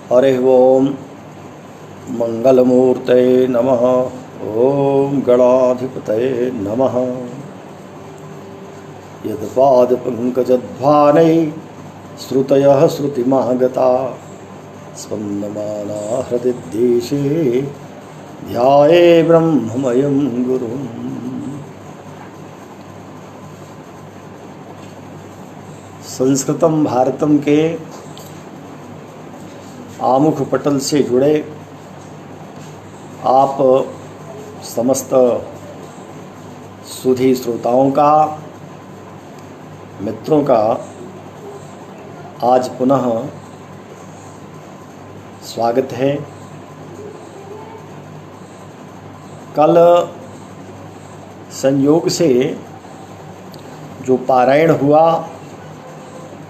हरि ओम मंगलमूर्तये नमः। ओम गणाधिपतये नमः। यद्पादपङ्कजध्वानैः श्रुतयः श्रुतिमागता स्पन्दमाना हृदिदेशे ध्याये ब्रह्ममयं गुरुम्। संस्कृतम भारतम के आमुख पटल से जुड़े आप समस्त सुधी श्रोताओं का, मित्रों का आज पुनः स्वागत है। कल संयोग से जो पारायण हुआ,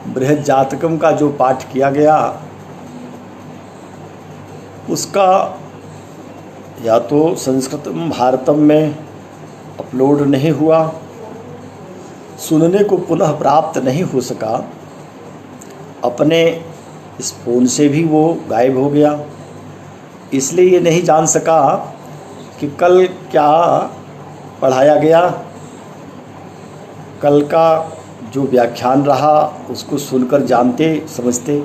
बृहद जातकम का जो पाठ किया गया, उसका या तो संस्कृतम भारतम में अपलोड नहीं हुआ, सुनने को पुनः प्राप्त नहीं हो सका, अपने इस फ़ोन से भी वो गायब हो गया। इसलिए ये नहीं जान सका कि कल क्या पढ़ाया गया। कल का जो व्याख्यान रहा उसको सुनकर जानते समझते,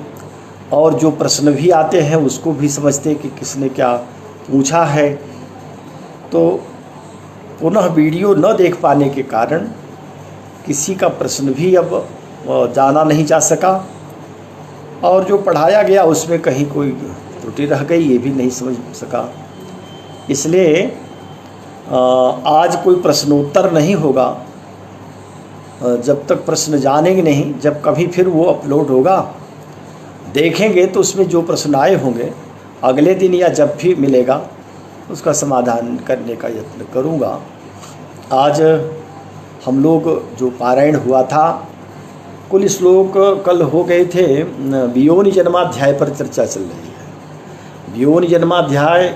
और जो प्रश्न भी आते हैं उसको भी समझते कि किसने क्या पूछा है। तो पुनः वीडियो न देख पाने के कारण किसी का प्रश्न भी अब जाना नहीं जा सका, और जो पढ़ाया गया उसमें कहीं कोई त्रुटि रह गई ये भी नहीं समझ सका। इसलिए आज कोई प्रश्नोत्तर नहीं होगा जब तक प्रश्न जानेंगे नहीं। जब कभी फिर वो अपलोड होगा देखेंगे तो उसमें जो प्रश्न आए होंगे अगले दिन या जब भी मिलेगा उसका समाधान करने का यत्न करूँगा। आज हम लोग जो पारायण हुआ था, कुल श्लोक कल हो गए थे। वियोनि जन्माध्याय पर चर्चा चल रही है। वियोनि जन्माध्याय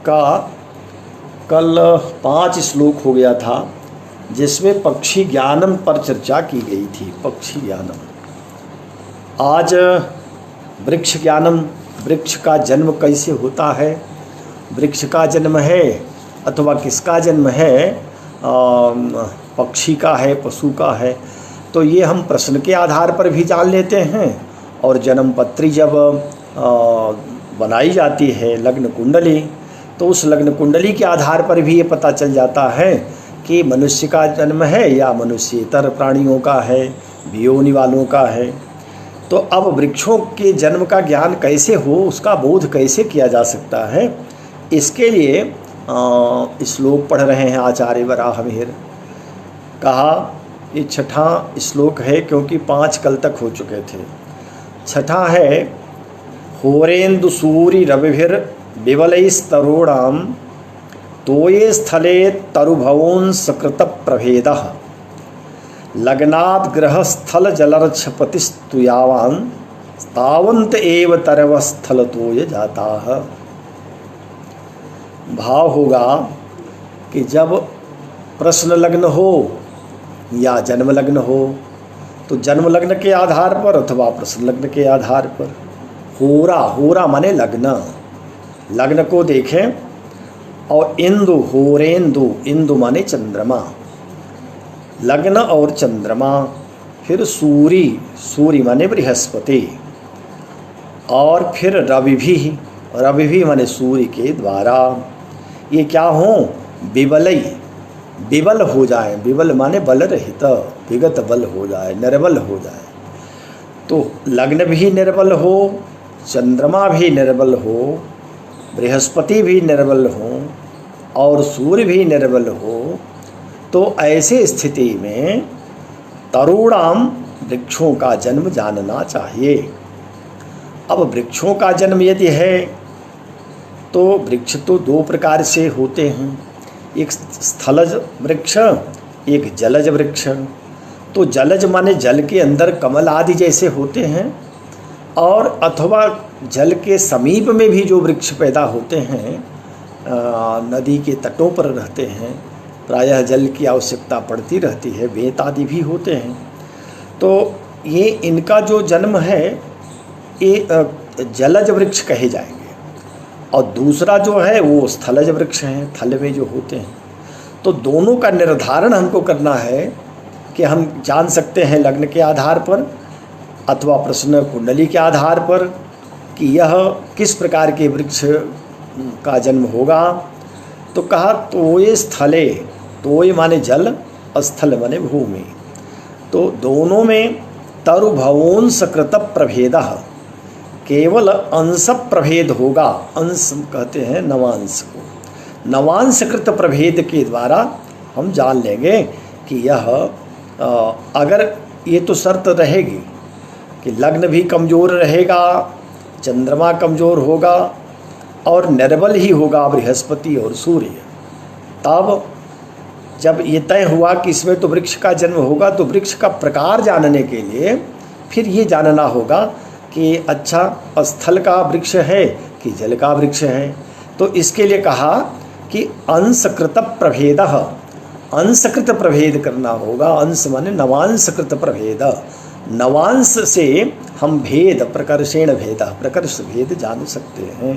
का कल 5 श्लोक हो गया था, जिसमें पक्षी ज्ञानम पर चर्चा की गई थी। पक्षी ज्ञानम। आज वृक्ष ज्ञानम, वृक्ष का जन्म कैसे होता है, वृक्ष का जन्म है अथवा किसका जन्म है, पक्षी का है, पशु का है, तो ये हम प्रश्न के आधार पर भी जान लेते हैं। और जन्म पत्री जब बनाई जाती है लग्न कुंडली, तो उस लग्न कुंडली के आधार पर भी ये पता चल जाता है कि मनुष्य का जन्म है या मनुष्येतर प्राणियों का है, वियोनि वालों का है। तो अब वृक्षों के जन्म का ज्ञान कैसे हो, उसका बोध कैसे किया जा सकता है, इसके लिए श्लोक पढ़ रहे हैं आचार्य वराह मिहिर। कहा ये छठा श्लोक है, क्योंकि 5 कल तक हो चुके थे। छठा है, होरेन्दु सूरि रविभिर विवलैस्तरुणां तोये स्थले तरुभवों सकृत प्रभेदः लग्नात् ग्रहस्थल जलर्क्षपतिस्तुयावान् तावन्त एव तरवस्थल तोय जाताः। भाव होगा कि जब प्रश्न लग्न हो या जन्म लग्न हो, तो जन्म लग्न के आधार पर अथवा प्रश्न लग्न के आधार पर होरा, होरा माने लग्न, लग्न को देखें। और इंदु, होरेंदु, इंदु माने चंद्रमा, लग्न और चंद्रमा। फिर सूरी, सूरी माने बृहस्पति, और फिर रवि भी, रवि भी माने सूर्य के द्वारा। ये क्या हो, विबलई, विबल हो जाए, विबल माने बल रहित, विगत बल हो जाए, निर्बल हो जाए। तो लग्न भी निर्बल हो, चंद्रमा भी निर्बल हो, बृहस्पति भी निर्बल हो और सूर्य भी निर्बल हो, तो ऐसे स्थिति में तरुणाम, वृक्षों का जन्म जानना चाहिए। अब वृक्षों का जन्म यदि है तो वृक्ष तो 2 प्रकार से होते हैं, एक स्थलज वृक्ष, एक जलज वृक्ष। तो जलज माने जल के अंदर कमल आदि जैसे होते हैं, और अथवा जल के समीप में भी जो वृक्ष पैदा होते हैं, नदी के तटों पर रहते हैं, प्रायः जल की आवश्यकता पड़ती रहती है, वेत आदि भी होते हैं। तो ये इनका जो जन्म है ये जलज वृक्ष कहे जाएंगे, और दूसरा जो है वो स्थलज वृक्ष हैं, थल में जो होते हैं। तो दोनों का निर्धारण हमको करना है कि हम जान सकते हैं लग्न के आधार पर अथवा प्रश्न कुंडली के आधार पर कि यह किस प्रकार के वृक्ष का जन्म होगा। तो कहा तोये स्थले, तोय माने जल, स्थल माने भूमि। तो दोनों में तरुभवोंसकृत प्रभेद, केवल अंश प्रभेद होगा। अंश कहते हैं नवांश को, नवांशकृत प्रभेद के द्वारा हम जान लेंगे कि यह अगर ये तो शर्त रहेगी कि लग्न भी कमज़ोर रहेगा, चंद्रमा कमज़ोर होगा और निर्बल ही होगा बृहस्पति और सूर्य। तब जब ये तय हुआ कि इसमें तो वृक्ष का जन्म होगा, तो वृक्ष का प्रकार जानने के लिए फिर ये जानना होगा कि अच्छा स्थल का वृक्ष है कि जल का वृक्ष है। तो इसके लिए कहा कि अंशकृत प्रभेद, अंशकृत प्रभेद करना होगा। अंश माने नवांशकृत प्रभेद, नवांश से हम भेद प्रकर्षेण भेद, प्रकर्ष भेद जान सकते हैं।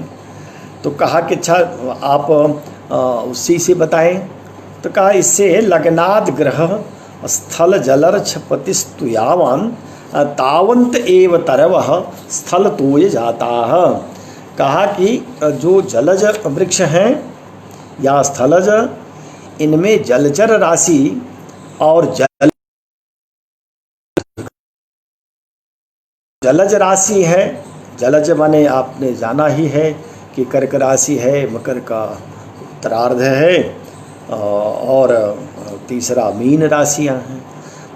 तो कहा कि अच्छा आप उसी से बताएं। तो कहा इससे लग्नाद ग्रह स्थल जलर्क्षपतिस्तु यावान तावंत एव तरवः स्थल तोय जाता। कहा कि जो जलज वृक्ष हैं या स्थलज, इनमें जलचर राशि और जलज राशि है। जलज माने आपने जाना ही है कि कर्क राशि है, मकर का उत्तरार्ध है और तीसरा मीन राशियां हैं।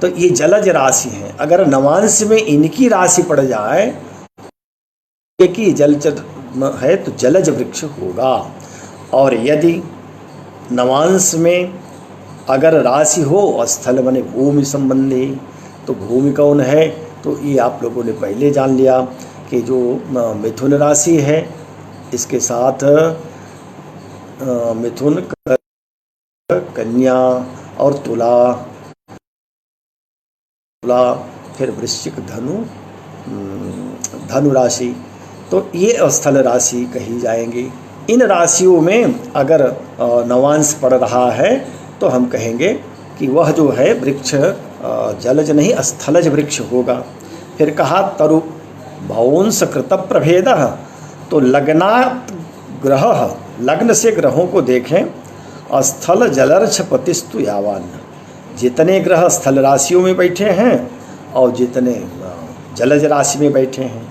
तो ये जलज राशि हैं। अगर नवांश में इनकी राशि पड़ जाए कि जलचर है तो जलज वृक्ष होगा, और यदि नवांश में अगर राशि हो स्थल माने भूमि संबंधी, तो भूमि कौन है? तो ये आप लोगों ने पहले जान लिया कि जो मिथुन राशि है, इसके साथ मिथुन, कन्या और तुला, फिर वृश्चिक, धनु राशि। तो ये स्थल राशि कही जाएंगी। इन राशियों में अगर नवांश पड़ रहा है तो हम कहेंगे कि वह जो है वृक्ष जलज नहीं स्थलज वृक्ष होगा। फिर कहा तरु भवंसकृत प्रभेद, तो लग्नात् ग्रह, लग्न से ग्रहों को देखें। स्थल जलर्क्षपतिस्तु यावान, जितने ग्रह स्थल राशियों में बैठे हैं और जितने जलज राशि में बैठे हैं,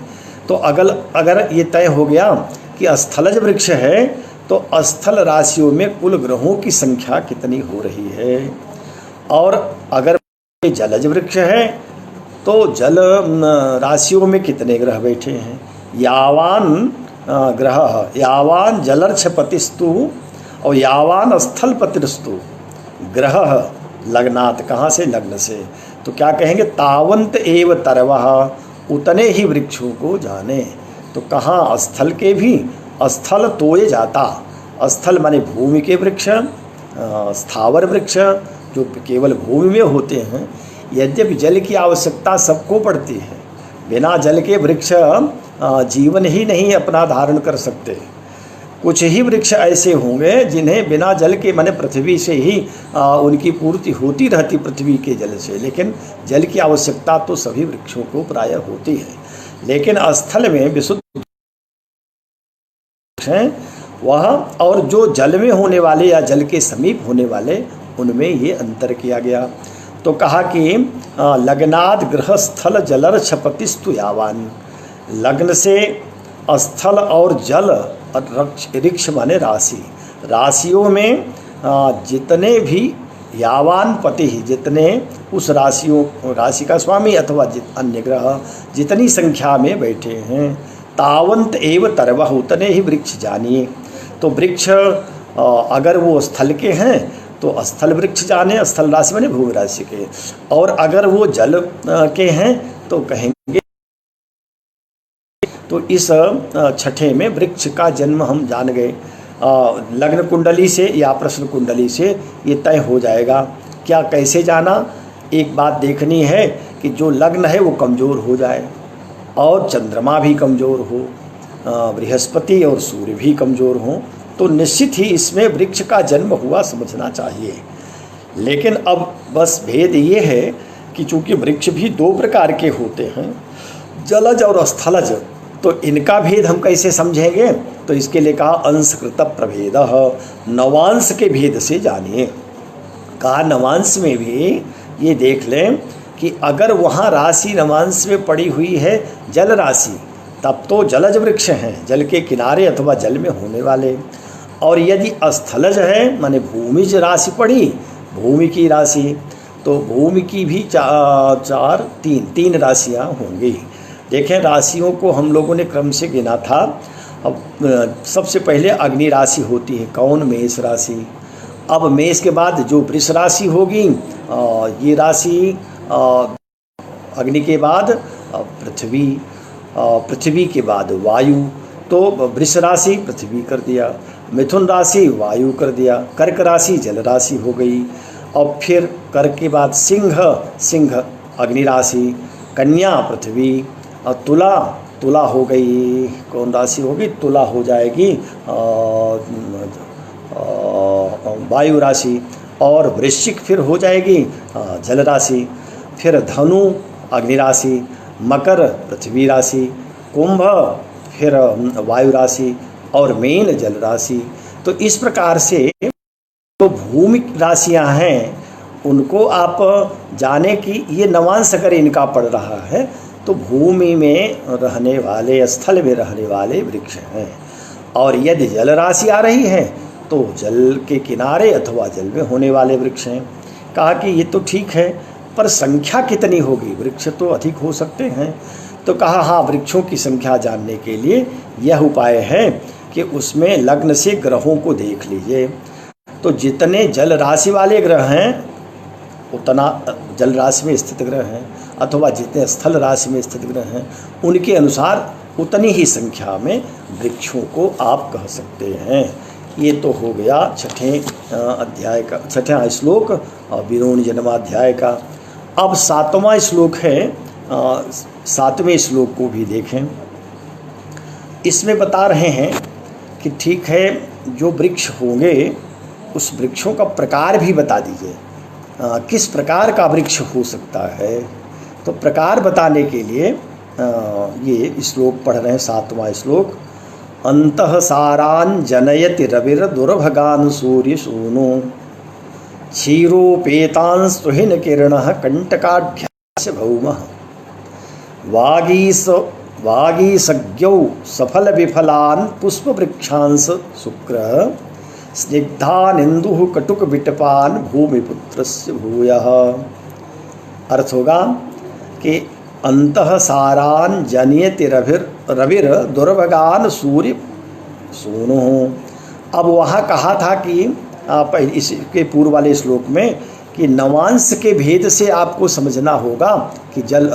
तो अगर ये तय हो गया कि स्थलज वृक्ष है तो स्थल राशियों में कुल ग्रहों की संख्या कितनी हो रही है, और अगर जलज वृक्ष है तो जल राशियों में कितने ग्रह बैठे हैं। यावान ग्रह, यावान जलर्क्षपतिस्तु और यावान स्थलपतिस्तु ग्रह लग्नात्, कहाँ से? लग्न से। तो क्या कहेंगे? तावंत एव तरवः, उतने ही वृक्षों को जाने। तो कहाँ? स्थल के भी स्थल तोये जाता। स्थल माने भूमि के वृक्ष, स्थावर वृक्ष जो केवल भूमि में होते हैं। यद्यपि जल की आवश्यकता सबको पड़ती है, बिना जल के वृक्ष जीवन ही नहीं अपना धारण कर सकते। कुछ ही वृक्ष ऐसे होंगे जिन्हें बिना जल के माने पृथ्वी से ही उनकी पूर्ति होती रहती, पृथ्वी के जल से। लेकिन जल की आवश्यकता तो सभी वृक्षों को प्रायः होती है। लेकिन स्थल में विशुद्ध हैं वह, और जो जल में होने वाले या जल के समीप होने वाले, उनमें ये अंतर किया गया। तो कहा कि लग्नाद ग्रह स्थल जलर्क्षपतिस्तु यावान, लग्न से स्थल और जल, ऋक्ष माने राशि, राशियों में जितने भी यावान पति, जितने उस राशि का स्वामी अथवा अन्य ग्रह जितनी संख्या में बैठे हैं, तावंत एव तरवः, उतने ही वृक्ष जानिए। तो वृक्ष अगर वो स्थल के हैं तो स्थल वृक्ष जाने, स्थल राशि माने भूमि राशि के, और अगर वो जल के हैं तो कहेंगे। तो इस छठे में वृक्ष का जन्म हम जान गए। लग्न कुंडली से या प्रश्न कुंडली से ये तय हो जाएगा। क्या कैसे जाना? एक बात देखनी है कि जो लग्न है वो कमज़ोर हो जाए और चंद्रमा भी कमज़ोर हो, बृहस्पति और सूर्य भी कमज़ोर हों, तो निश्चित ही इसमें वृक्ष का जन्म हुआ समझना चाहिए। लेकिन अब बस भेद ये है कि चूँकि वृक्ष भी दो प्रकार के होते हैं, जलज और स्थलज, तो इनका भेद हम कैसे समझेंगे? तो इसके लिए कहा अंशकृत प्रभेद, नवांश के भेद से जानिए। कहा नवांश में भी ये देख लें कि अगर वहाँ राशि नवांश में पड़ी हुई है जल राशि, तब तो जलज वृक्ष हैं, जल के किनारे अथवा जल में होने वाले। और यदि स्थलज है माने भूमिज राशि पड़ी, भूमि की राशि, तो भूमि की भी तीन राशियाँ होंगी। देखें राशियों को हम लोगों ने क्रम से गिना था। अब सबसे पहले अग्नि राशि होती है, कौन? मेष राशि। अब मेष के बाद जो वृष राशि होगी, ये राशि अग्नि के बाद पृथ्वी, पृथ्वी के बाद वायु, तो वृष राशि पृथ्वी कर दिया, मिथुन राशि वायु कर दिया, कर्क राशि जल राशि हो गई। और फिर कर्क के बाद सिंह अग्नि राशि, कन्या पृथ्वी, और तुला हो गई, कौन राशि होगी? तुला हो जाएगी वायु राशि। और वृश्चिक फिर हो जाएगी जल राशि। फिर धनु अग्नि राशि, मकर पृथ्वी राशि, कुंभ फिर वायु राशि, और मीन जल राशि। तो इस प्रकार से तो भूमि राशियां हैं, उनको आप जाने कि ये नवांश अगर इनका पड़ रहा है तो भूमि में रहने वाले, स्थल में रहने वाले वृक्ष हैं। और यदि जल राशि आ रही है तो जल के किनारे अथवा जल में होने वाले वृक्ष हैं। कहा कि ये तो ठीक है, पर संख्या कितनी होगी? वृक्ष तो अधिक हो सकते हैं। तो कहा हाँ, वृक्षों की संख्या जानने के लिए यह उपाय है कि उसमें लग्न से ग्रहों को देख लीजिए। तो जितने जल राशि वाले ग्रह हैं उतना जल राशि में स्थित ग्रह हैं, अथवा जितने स्थल राशि में स्थित ग्रह हैं उनके अनुसार उतनी ही संख्या में वृक्षों को आप कह सकते हैं। ये तो हो गया अध्याय का 6वां श्लोक और विरोण जन्माध्याय का। अब 7वां श्लोक है, 7वें श्लोक को भी देखें। इसमें बता रहे हैं कि ठीक है, जो वृक्ष होंगे उस वृक्षों का प्रकार भी बता दीजिए, किस प्रकार का वृक्ष हो सकता है। तो प्रकार बताने के लिए ये श्लोक पढ़ रहे हैं, 7वां श्लोक। अंतः सारान जनयति रविर दुर्भगान सूर्य सूनो क्षीरोपेतान सुहिन किरणः कंटकाढ्यास्य भौमः वागीसज्ञौ सफल विफलान पुष्पवृक्षांस शुक्र स्निग्धानिन्दुः कटुक विटपान भूमिपुत्रस्य भूयः। अर्थ होगा कि अंतः सारान जनयति रविर दुर्भगान सूर्य सूनो। अब वहाँ कहा था कि इसके पूर्व वाले श्लोक में कि नवांश के भेद से आपको समझना होगा कि जल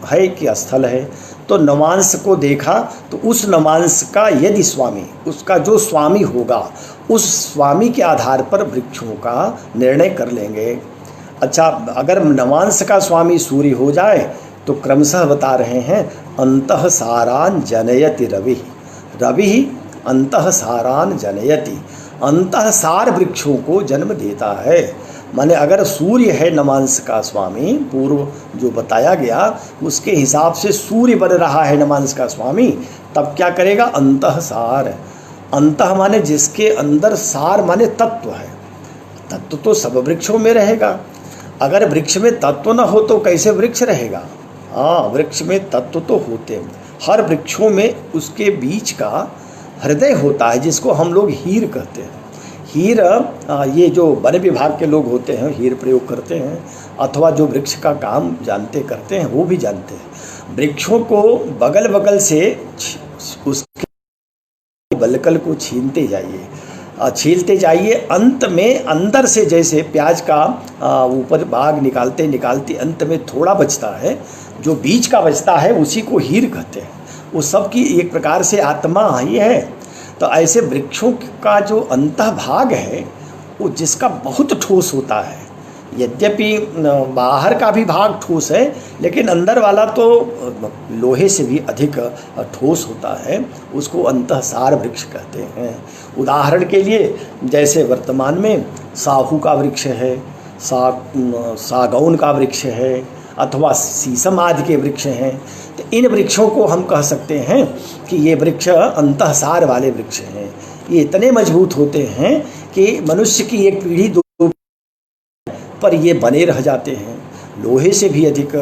है कि स्थल है। तो नवांश को देखा तो उस नवांश का यदि स्वामी, उसका जो स्वामी होगा उस स्वामी के आधार पर वृक्षों का निर्णय कर लेंगे। अच्छा, अगर नवांश का स्वामी सूर्य हो जाए तो क्रमशः बता रहे हैं अंतः सारान जनयति रवि, रवि अंतः सारान जनयति, अंतः सार वृक्षों को जन्म देता है। माने अगर सूर्य है नवांश का स्वामी, पूर्व जो बताया गया उसके हिसाब से सूर्य बन रहा है नवांश का स्वामी, तब क्या करेगा? अंतः सार। अंतः माने जिसके अंदर, सार माने तत्व है। तत्व तो सब वृक्षों में रहेगा। अगर वृक्ष में तत्व न हो तो कैसे वृक्ष रहेगा? हाँ, वृक्ष में तत्व तो होते हैं। हर वृक्षों में उसके बीच का हृदय होता है, जिसको हम लोग हीर कहते हैं। हीर, ये जो वन विभाग के लोग होते हैं हीर प्रयोग करते हैं, अथवा जो वृक्ष का काम जानते करते हैं वो भी जानते हैं। वृक्षों को बगल बगल से उसके बलकल को छीलते जाइए, अंत में अंदर से जैसे प्याज का ऊपर बाग निकालते निकालते अंत में थोड़ा बचता है, जो बीज का बचता है उसी को हीर कहते हैं। वो सब की एक प्रकार से आत्मा ही है। तो ऐसे वृक्षों का जो अंतः भाग है वो जिसका बहुत ठोस होता है, यद्यपि बाहर का भी भाग ठोस है, लेकिन अंदर वाला तो लोहे से भी अधिक ठोस होता है, उसको अंतःसार वृक्ष कहते हैं। उदाहरण के लिए जैसे वर्तमान में साहू का वृक्ष है, सागौन का वृक्ष है, अथवा शीशम आदि के वृक्ष हैं, तो इन वृक्षों को हम कह सकते हैं कि ये वृक्ष अंतःसार वाले वृक्ष हैं। ये इतने मजबूत होते हैं कि मनुष्य की एक पीढ़ी दो पर ये बने रह जाते हैं। लोहे से भी अधिक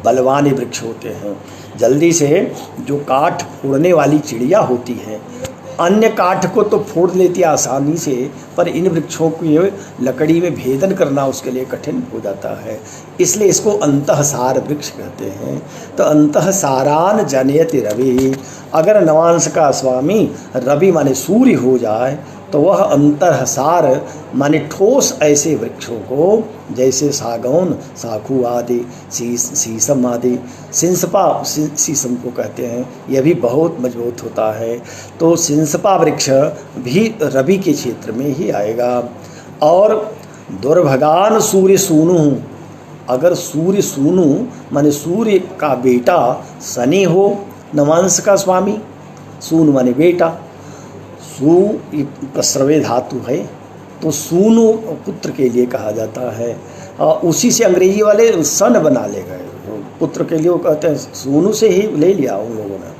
बलवान ये वृक्ष होते हैं। जल्दी से जो काठ फोड़ने वाली चिड़िया होती है, अन्य काठ को तो फोड़ लेती है आसानी से, पर इन वृक्षों की लकड़ी में भेदन करना उसके लिए कठिन हो जाता है, इसलिए इसको अंतःसार वृक्ष कहते हैं। तो अंतःसारान जनयति रवि, अगर नवांश का स्वामी रवि माने सूर्य हो जाए तो वह अंतःसार माने ठोस ऐसे वृक्षों को, जैसे सागौन, साखू आदि, शीशम आदि, शीशम को कहते हैं, यह भी बहुत मजबूत होता है। तो सिंसपा वृक्ष भी रवि के क्षेत्र में ही आएगा। और दुर्भगान सूर्य सूनु, अगर सूर्य सूनु माने सूर्य का बेटा शनि हो, नवांश का स्वामी, सूनु माने बेटा, सू प्रस्रवे धातु है, तो सूनु पुत्र के लिए कहा जाता है। उसी से अंग्रेजी वाले सन बना ले गए, पुत्र के लिए वो कहते हैं, सूनु से ही ले लिया उन लोगों ने।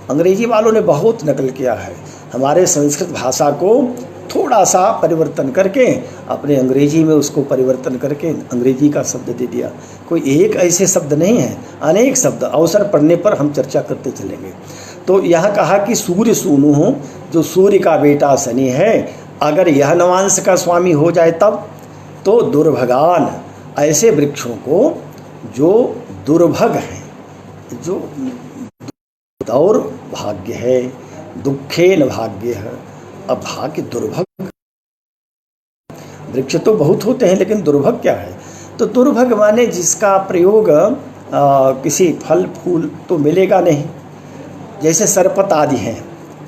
अंग्रेजी वालों ने बहुत नकल किया है हमारे संस्कृत भाषा को, थोड़ा सा परिवर्तन करके अपने अंग्रेजी में उसको परिवर्तन करके अंग्रेजी का शब्द दे दिया। कोई एक ऐसे शब्द नहीं है, अनेक शब्द अवसर पड़ने पर हम चर्चा करते चलेंगे। तो यहाँ कहा कि सूर्य सूनु हो, जो सूर्य का बेटा शनि है, अगर यह नवांश का स्वामी हो जाए तब, तो दुर्भगान ऐसे वृक्षों को जो दुर्भग हैं, जो दौर्भाग्य है, दुखेन भाग्य है। अब भाग्य दुर्भग, वृक्ष तो बहुत होते हैं लेकिन दुर्भग क्या है? तो दुर्भग माने जिसका प्रयोग किसी फल फूल तो मिलेगा नहीं, जैसे सरपत आदि हैं,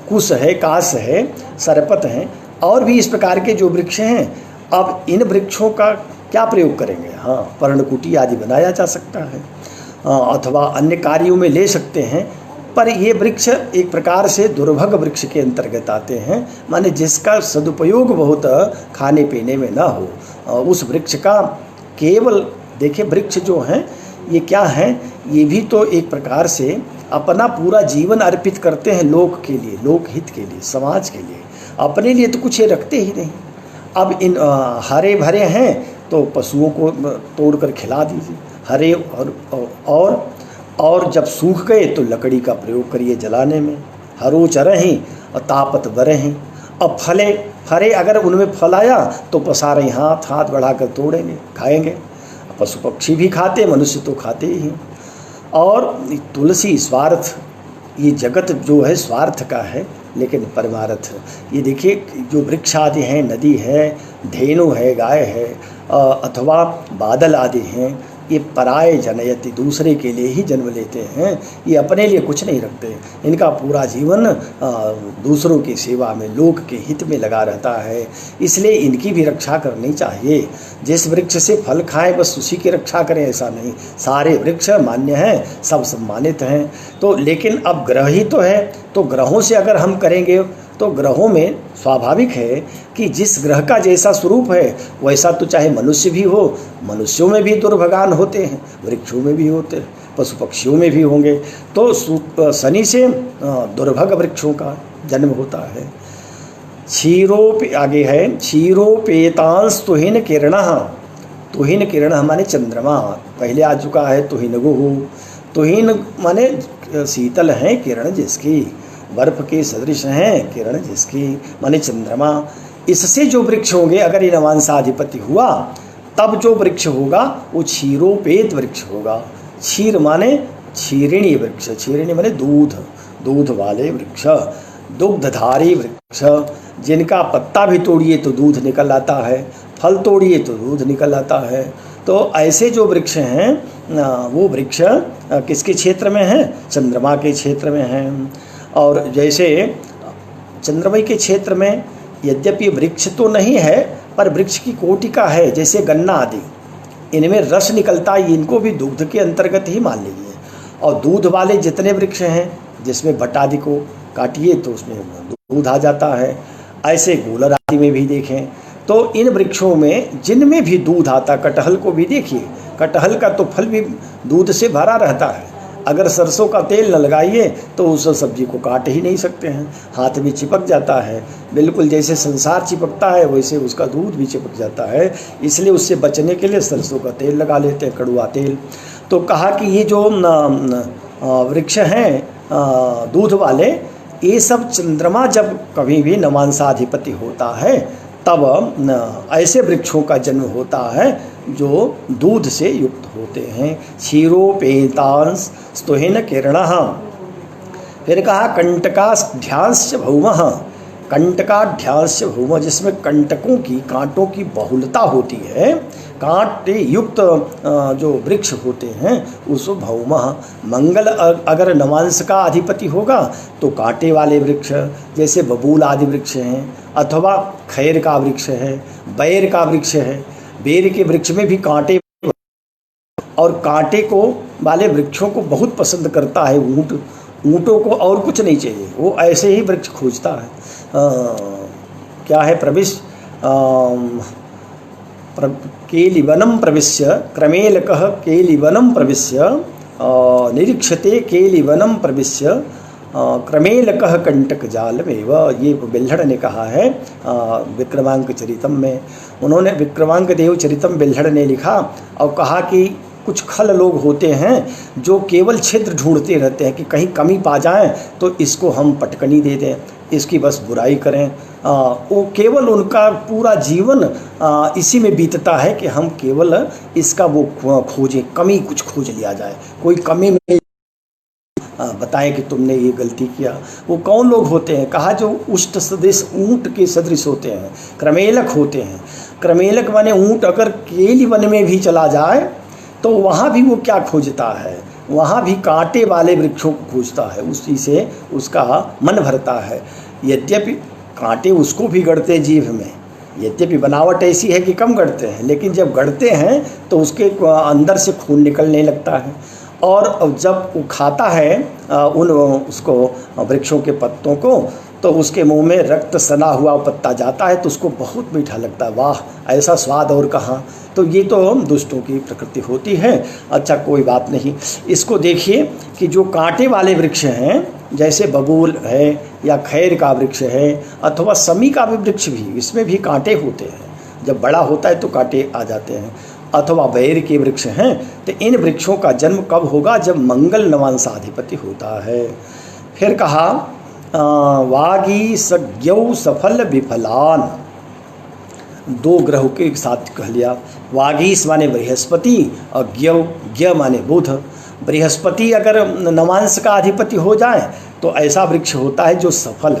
कुश है, कास है, सरपत हैं, और भी इस प्रकार के जो वृक्ष हैं। अब इन वृक्षों का क्या प्रयोग करेंगे? हाँ, पर्णकुटी आदि बनाया जा सकता है, अथवा अन्य कार्यों में ले सकते हैं, पर ये वृक्ष एक प्रकार से दुर्भग वृक्ष के अंतर्गत आते हैं, माने जिसका सदुपयोग बहुत खाने पीने में ना हो। उस वृक्ष का केवल देखिए, वृक्ष जो हैं ये क्या हैं? ये भी तो एक प्रकार से अपना पूरा जीवन अर्पित करते हैं लोक के लिए, लोकहित के लिए, समाज के लिए। अपने लिए तो कुछ ये रखते ही नहीं। अब इन हरे भरे हैं तो पशुओं को तोड़कर खिला दीजिए, हरे, और जब सूख गए तो लकड़ी का प्रयोग करिए जलाने में। हरो चरहि और तापत बरहि। अब फले अगर उनमें फल आया तो पसारे हाथ बढ़ाकर तोड़ेंगे, खाएंगे। पशु पक्षी भी खाते, मनुष्य तो खाते ही। और तुलसी स्वार्थ, ये जगत जो है स्वार्थ का है, लेकिन परमार्थ। ये देखिए जो वृक्ष आदि हैं, नदी है, धेनु है, गाय है, अथवा बादल आदि हैं, ये पराये जनयति, दूसरे के लिए ही जन्म लेते हैं। ये अपने लिए कुछ नहीं रखते। इनका पूरा जीवन दूसरों की सेवा में, लोक के हित में लगा रहता है। इसलिए इनकी भी रक्षा करनी चाहिए। जिस वृक्ष से फल खाएं बस उसी की रक्षा करें, ऐसा नहीं। सारे वृक्ष मान्य हैं, सब सम्मानित हैं। तो लेकिन अब ग्रह ही तो है, तो ग्रहों से अगर हम करेंगे तो ग्रहों में स्वाभाविक है कि जिस ग्रह का जैसा स्वरूप है वैसा तो चाहे मनुष्य भी हो, मनुष्यों में भी दुर्भगान होते हैं, वृक्षों में भी होते हैं, पशु पक्षियों में भी होंगे। तो शनि से दुर्भग वृक्षों का जन्म होता है। क्षीरोप आगे है, क्षीरोपेतांश तुहिन किरणः। तुहिन किरणः माने चंद्रमा, पहले आ चुका है तुहिन गुहु। तुहिन माने शीतल है किरण जिसकी, बर्फ के सदृश हैं किरण जिसकी, माने चंद्रमा। इससे जो वृक्ष होंगे, अगर ये नवांशाधिपति हुआ तब जो वृक्ष होगा वो क्षीरोपेत वृक्ष होगा। क्षीर माने क्षीरिणी वृक्ष, क्षीरिणी माने दूध वाले वृक्ष, दुग्धधारी वृक्ष, जिनका पत्ता भी तोड़िए तो दूध निकल आता है, फल तोड़िए तो दूध निकल आता है। तो ऐसे जो वृक्ष हैं वो वृक्ष किसके क्षेत्र में हैं? चंद्रमा के क्षेत्र में हैं। और जैसे चंद्रमय के क्षेत्र में यद्यपि वृक्ष तो नहीं है पर वृक्ष की कोटिका है, जैसे गन्ना आदि। इनमें रस निकलता है, इनको भी दुग्ध के अंतर्गत ही मान लीजिए। और दूध वाले जितने वृक्ष हैं, जिसमें भट्ट आदि को काटिए तो उसमें दूध आ जाता है। ऐसे गूलर आदि में भी देखें तो इन वृक्षों में जिनमें भी दूध आता, कटहल को भी देखिए, कटहल का तो फल भी दूध से भरा रहता है। अगर सरसों का तेल न लगाइए तो उस सब्जी को काट ही नहीं सकते हैं, हाथ भी चिपक जाता है। बिल्कुल जैसे संसार चिपकता है वैसे उसका दूध भी चिपक जाता है। इसलिए उससे बचने के लिए सरसों का तेल लगा लेते हैं, कड़वा तेल। तो कहा कि ये जो वृक्ष हैं दूध वाले, ये सब चंद्रमा जब कभी भी नवांशाधिपति होता है तब ऐसे वृक्षों का जन्म होता है जो दूध से युक्त होते हैं। क्षीरोपेतांश स्तुहिन किरणः। फिर कहा कंटकाढ्यांश्च भौमः। कंटकाढ्यांश्च भौमः, जिसमें कंटकों की, कांटों की बहुलता होती है, कांटे युक्त जो वृक्ष होते हैं उस भौमः। मंगल अगर नवांश का अधिपति होगा तो कांटे वाले वृक्ष, जैसे बबूल आदि वृक्ष हैं, अथवा खैर का वृक्ष है, बैर का वृक्ष है। बेर के वृक्ष में भी कांटे, और कांटे को वाले वृक्षों को बहुत पसंद करता है ऊँट। ऊँटों को और कुछ नहीं चाहिए, वो ऐसे ही वृक्ष खोजता है। क्या है, प्रविश केलिवनं प्रविश्य क्रमेलकः केलिवनं प्रविश्य निरीक्षते केलिवनं प्रविश्य क्रमेलकः कंटक जालमेव। ये बिल्हड़ ने कहा है विक्रमांक चरितम में। उन्होंने विक्रमांक देव चरितम बिल्हड़ ने लिखा और कहा कि कुछ खल लोग होते हैं जो केवल छिद्र ढूंढते रहते हैं कि कहीं कमी पा जाएं तो इसको हम पटकनी दे दें, इसकी बस बुराई करें। वो केवल उनका पूरा जीवन इसी में बीतता है कि हम केवल इसका वो खोजें, कमी कुछ खोज लिया जाए, कोई कमी में बताएं कि तुमने ये गलती किया। वो कौन लोग होते हैं? कहा जो उष्ट सदृश, ऊँट के सदृश होते हैं, क्रमेलक होते हैं। क्रमेलक माने ऊँट अगर केली वन में भी चला जाए तो वहाँ भी वो क्या खोजता है, वहाँ भी कांटे वाले वृक्षों को खोजता है, उसी से उसका मन भरता है। यद्यपि कांटे उसको भी गड़ते जीभ में, यद्यपि बनावट ऐसी है कि कम गड़ते हैं, लेकिन जब गड़ते हैं तो उसके अंदर से खून निकलने लगता है। और जब वो खाता है उन उसको वृक्षों के पत्तों को तो उसके मुंह में रक्त सना हुआ पत्ता जाता है तो उसको बहुत मीठा लगता है, वाह ऐसा स्वाद और कहाँ। तो ये तो दुष्टों की प्रकृति होती है। अच्छा कोई बात नहीं, इसको देखिए कि जो कांटे वाले वृक्ष हैं, जैसे बबूल है या खैर का वृक्ष है अथवा समी का भी वृक्ष भी, इसमें भी कांटे होते हैं। जब बड़ा होता है तो कांटे आ जाते हैं। अथवा बैर के वृक्ष हैं, तो इन वृक्षों का जन्म कब होगा? जब मंगल नवांशाधिपति होता है। फिर कहा वागी सज्ञौ सफल विफलान, दो ग्रहों के साथ कह लिया। वागीस माने बृहस्पति और ज्ञ माने बुध। बृहस्पति अगर नवांश का अधिपति हो जाए तो ऐसा वृक्ष होता है जो सफल,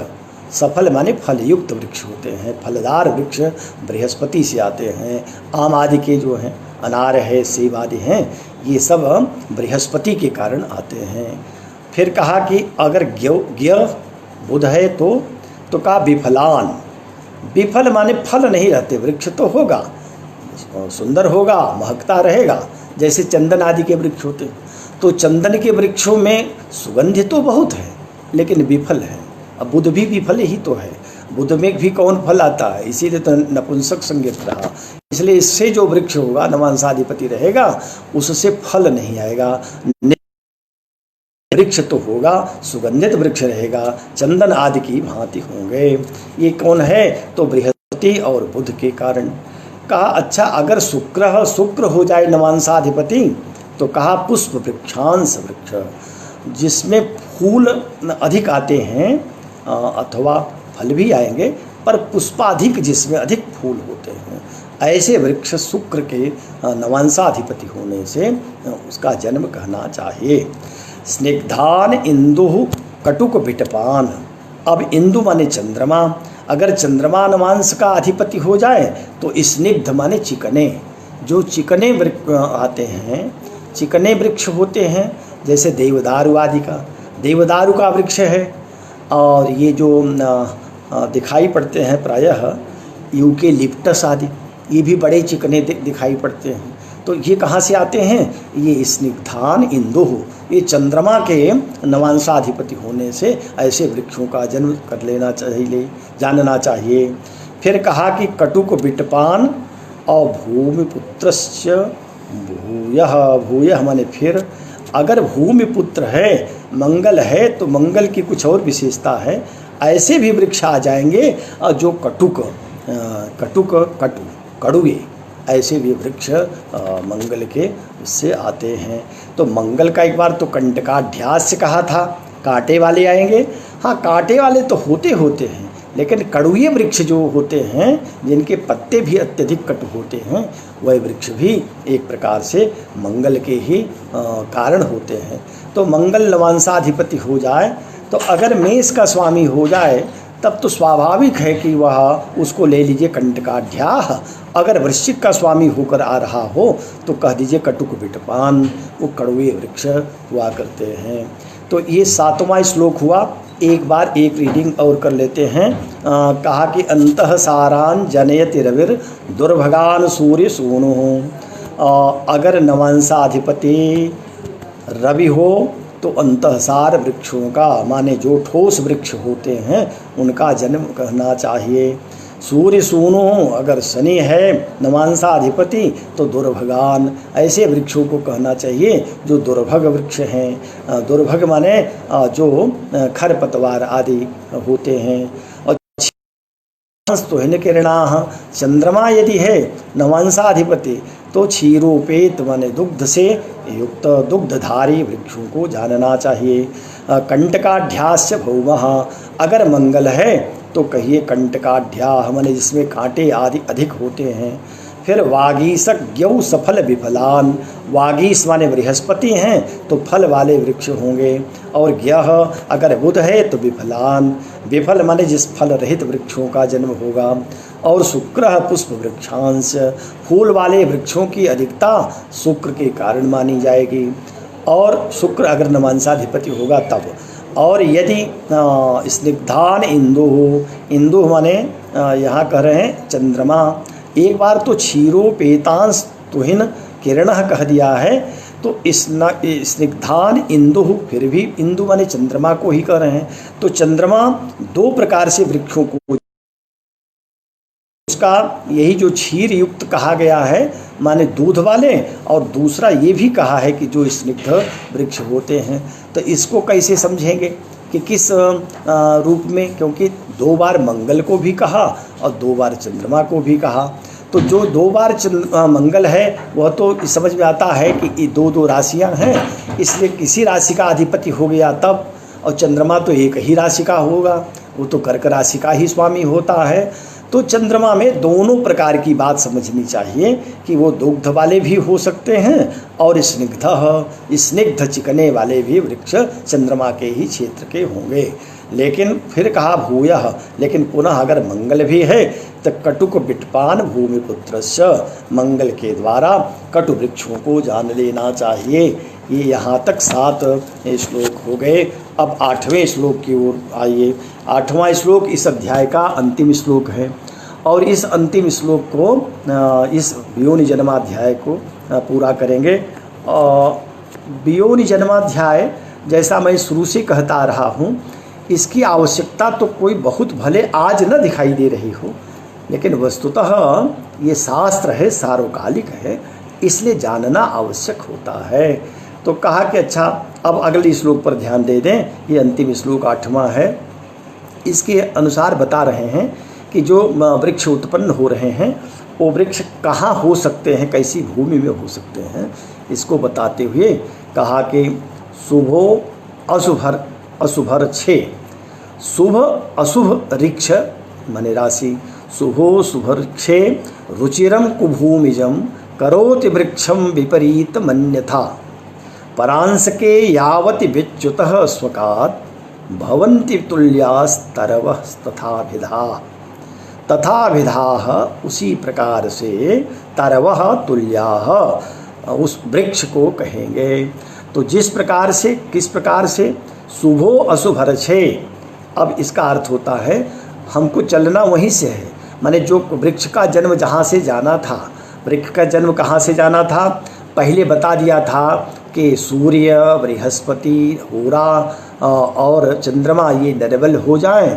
सफल माने फल युक्त वृक्ष होते हैं। फलदार वृक्ष बृहस्पति से आते हैं। आम आदि के जो हैं, अनार है, सेब आदि हैं, ये सब बृहस्पति के कारण आते हैं। फिर कहा कि अगर ज्ञ बुध है तो कहा विफलान। विफल माने फल नहीं रहते, वृक्ष तो होगा, सुंदर होगा, महकता रहेगा, जैसे चंदन आदि के वृक्ष होते हैं। तो चंदन के वृक्षों में सुगंध तो बहुत है लेकिन विफल है। अब बुध भी विफल ही तो है, बुध में भी कौन फल आता है, इसीलिए तो नपुंसक संज्ञक रहा। इसलिए इससे जो वृक्ष होगा, नवांशाधिपति रहेगा, उससे फल नहीं आएगा। वृक्ष तो होगा, सुगंधित वृक्ष रहेगा, चंदन आदि की भांति होंगे। ये कौन है? तो बृहस्पति और बुध के कारण। कहा अच्छा अगर शुक्र हो जाए नवांशाधिपति तो कहा पुष्प वृक्षांश वृक्ष, जिसमें फूल अधिक आते हैं अथवा फल भी आएंगे पर पुष्पाधिक, जिसमें अधिक फूल होते हैं, ऐसे वृक्ष शुक्र के नवांशाधिपति होने से उसका जन्म कहना चाहिए। स्निग्धान इंदु कटुक विटपान। अब इंदु माने चंद्रमा, अगर चंद्रमा नवांश का अधिपति हो जाए तो स्निग्ध माने चिकने, जो चिकने वृक्ष आते हैं, चिकने वृक्ष होते हैं, जैसे देवदारू आदि का, देवदारू का वृक्ष है। और ये जो दिखाई पड़ते हैं प्रायः यूकेलिप्टस आदि, ये भी बड़े चिकने दिखाई पड़ते हैं। तो ये कहाँ से आते हैं? ये स्निग्धान इंदु, ये चंद्रमा के नवांशाधिपति होने से ऐसे वृक्षों का जन्म कर लेना चाहिए, जानना चाहिए। फिर कहा कि कटुक विटपान और भूमिपुत्रस्य भूयः, भूयः माने फिर, अगर भूमिपुत्र है, मंगल है, तो मंगल की कुछ और विशेषता है, ऐसे भी वृक्ष आ जाएंगे जो कटुए, ऐसे भी वृक्ष मंगल के उससे आते हैं। तो मंगल का एक बार तो कंटकाढ्यास कहा था, कांटे वाले आएंगे। हाँ, कांटे वाले तो होते हैं, लेकिन कड़ुए वृक्ष जो होते हैं, जिनके पत्ते भी अत्यधिक कटु होते हैं, वह वृक्ष भी एक प्रकार से मंगल के ही कारण होते हैं। तो मंगल नवांशाधिपति हो जाए, तो अगर मेष का स्वामी हो जाए, तब तो स्वाभाविक है कि वह उसको ले लीजिए कंटकाढ्याः। अगर वृश्चिक का स्वामी होकर आ रहा हो तो कह दीजिए कटुक विटपान, वो कड़ुए वृक्ष हुआ करते हैं। तो ये 7वां श्लोक हुआ। एक बार एक रीडिंग और कर लेते हैं। कहा कि अंतः सारान जनयति रविर दुर्भगान सूर्य सूनु। अगर नवांशाधिपति रवि हो तो अंतःसार वृक्षों का, माने जो ठोस वृक्ष होते हैं उनका जन्म कहना चाहिए। सूर्य सूनु, अगर शनि है नवांशाधिपति तो दुर्भगान, ऐसे वृक्षों को कहना चाहिए जो दुर्भग वृक्ष हैं। दुर्भग माने जो खरपतवार आदि होते हैं। और तो हिन किरणाः, चंद्रमा यदि है नवांशाधिपति तो क्षीरोपेत माने दुग्ध से युक्त दुग्धधारी वृक्षों को जानना चाहिए। कंटकाढ्यास्य भौमः, अगर मंगल है तो कहिए कंटकाढ्याः माने जिसमें कांटे आदि अधिक होते हैं। फिर वागीशज्ञौ सफल विफलान, वागीश माने बृहस्पति हैं तो फल वाले वृक्ष होंगे। और ज्ञः अगर बुध है तो विफलान, विफल माने जिस फल रहित वृक्षों का जन्म होगा। और शुक्र पुष्प वृक्षांश, फूल वाले वृक्षों की अधिकता शुक्र के कारण मानी जाएगी। और शुक्र अगर नवांशाधिपति होगा तब। और यदि स्निग्धान इंदु, इंदु माने यहाँ कह रहे हैं चंद्रमा। एक बार तो क्षीरोपेतांश तुहिन किरणः कह दिया है, तो स्निग्धान इंदु, फिर भी इंदु माने चंद्रमा को ही कह रहे हैं। तो चंद्रमा दो प्रकार से वृक्षों को, उसका यही जो क्षीर युक्त कहा गया है माने दूध वाले, और दूसरा ये भी कहा है कि जो स्निग्ध वृक्ष होते हैं। तो इसको कैसे समझेंगे कि किस रूप में, क्योंकि 2 बार मंगल को भी कहा और 2 बार चंद्रमा को भी कहा। तो जो 2 बार मंगल है वह तो समझ में आता है कि ये 2 राशियां हैं, इसलिए किसी राशि का अधिपति हो गया तब। और चंद्रमा तो एक ही राशि का होगा, वो तो कर्क राशि का ही स्वामी होता है। तो चंद्रमा में दोनों प्रकार की बात समझनी चाहिए कि वो दुग्ध वाले भी हो सकते हैं और स्निग्ध चिकने वाले भी वृक्ष चंद्रमा के ही क्षेत्र के होंगे। लेकिन फिर कहा भूयः, लेकिन पुनः अगर मंगल भी है तो कटुक विटपान भूमिपुत्रस्य, मंगल के द्वारा कटु वृक्षों को जान लेना चाहिए। ये यहाँ तक 7 श्लोक हो गए। अब 8वें श्लोक की ओर आइए। 8वां श्लोक इस अध्याय का अंतिम श्लोक है और इस अंतिम श्लोक को, इस वियोनि जन्माध्याय को पूरा करेंगे। वियोनि जन्माध्याय जैसा मैं शुरू से कहता रहा हूँ, इसकी आवश्यकता तो कोई बहुत भले आज न दिखाई दे रही हो, लेकिन वस्तुतः ये शास्त्र है, सार्वकालिक है, इसलिए जानना आवश्यक होता है। तो कहा कि अच्छा अब अगले श्लोक पर ध्यान दे दें। ये अंतिम श्लोक 8वां है। इसके अनुसार बता रहे हैं कि जो वृक्ष उत्पन्न हो रहे हैं वो वृक्ष कहाँ हो सकते हैं, कैसी भूमि में हो सकते हैं, इसको बताते हुए कहा कि शुभो अशुभर 6, शुभ अशुभ ऋक्ष माने राशि, शुभो शुभर्क्षे रुचिरम कुभूमिजम करोति वृक्षम विपरीत मन्यथा परांश के यावति विच्युतः स्वकात् भवन्ति तुल्यास्तरवः तथाभिधाः, उसी प्रकार से तरवः तुल्याः उस वृक्ष को कहेंगे। तो जिस प्रकार से, किस प्रकार से, शुभो अशुभर्क्षे, अब इसका अर्थ होता है हमको चलना वहीं से है, माने जो वृक्ष का जन्म जहाँ से जाना था वृक्ष का जन्म कहाँ से जाना था? पहले बता दिया था कि सूर्य, बृहस्पति, होरा और चंद्रमा ये निर्बल हो जाएं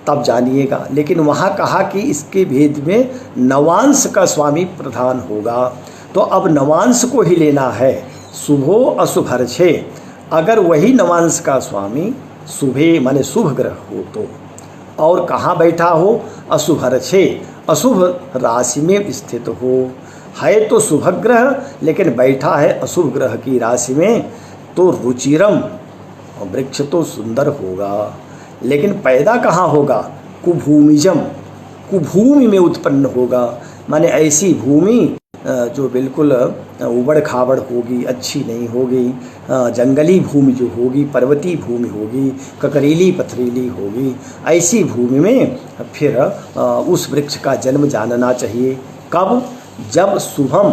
तब जानिएगा। लेकिन वहाँ कहा कि इसके भेद में नवांश का स्वामी प्रधान होगा। तो अब नवांश को ही लेना है, शुभो अशुभर्षे। अगर वही नवांश का स्वामी शुभे माने शुभ ग्रह हो तो, और कहाँ बैठा हो? अशुभर्षे, अशुभ राशि में स्थित हो। है तो शुभ ग्रह लेकिन बैठा है अशुभ ग्रह की राशि में, तो रुचिरम, वृक्ष तो सुंदर होगा। लेकिन पैदा कहाँ होगा? कुभूमिजम, कुभूमि में उत्पन्न होगा। माने ऐसी भूमि जो बिल्कुल उबड़ खाबड़ होगी, अच्छी नहीं होगी, जंगली भूमि जो होगी, पर्वतीय भूमि होगी, ककरीली पथरीली होगी, ऐसी भूमि में फिर उस वृक्ष का जन्म जानना चाहिए। कब? जब शुभम,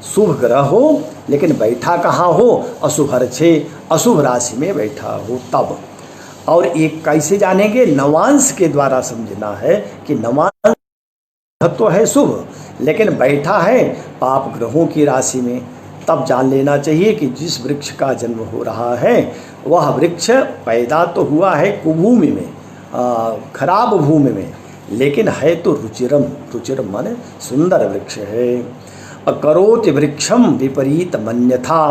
शुभ ग्रह हो लेकिन बैठा कहाँ हो? अशुभर्षे, अशुभ राशि में बैठा हो तब। और एक कैसे जानेंगे? नवांश के द्वारा समझना है कि नवांश तो है शुभ लेकिन बैठा है पाप ग्रहों की राशि में, तब जान लेना चाहिए कि जिस वृक्ष का जन्म हो रहा है वह वृक्ष पैदा तो हुआ है कुभूमि में, खराब भूमि में, लेकिन है तो रुचिरम, रुचिरम माने सुंदर वृक्ष है। अकरोति वृक्षम विपरीत मन्यथा,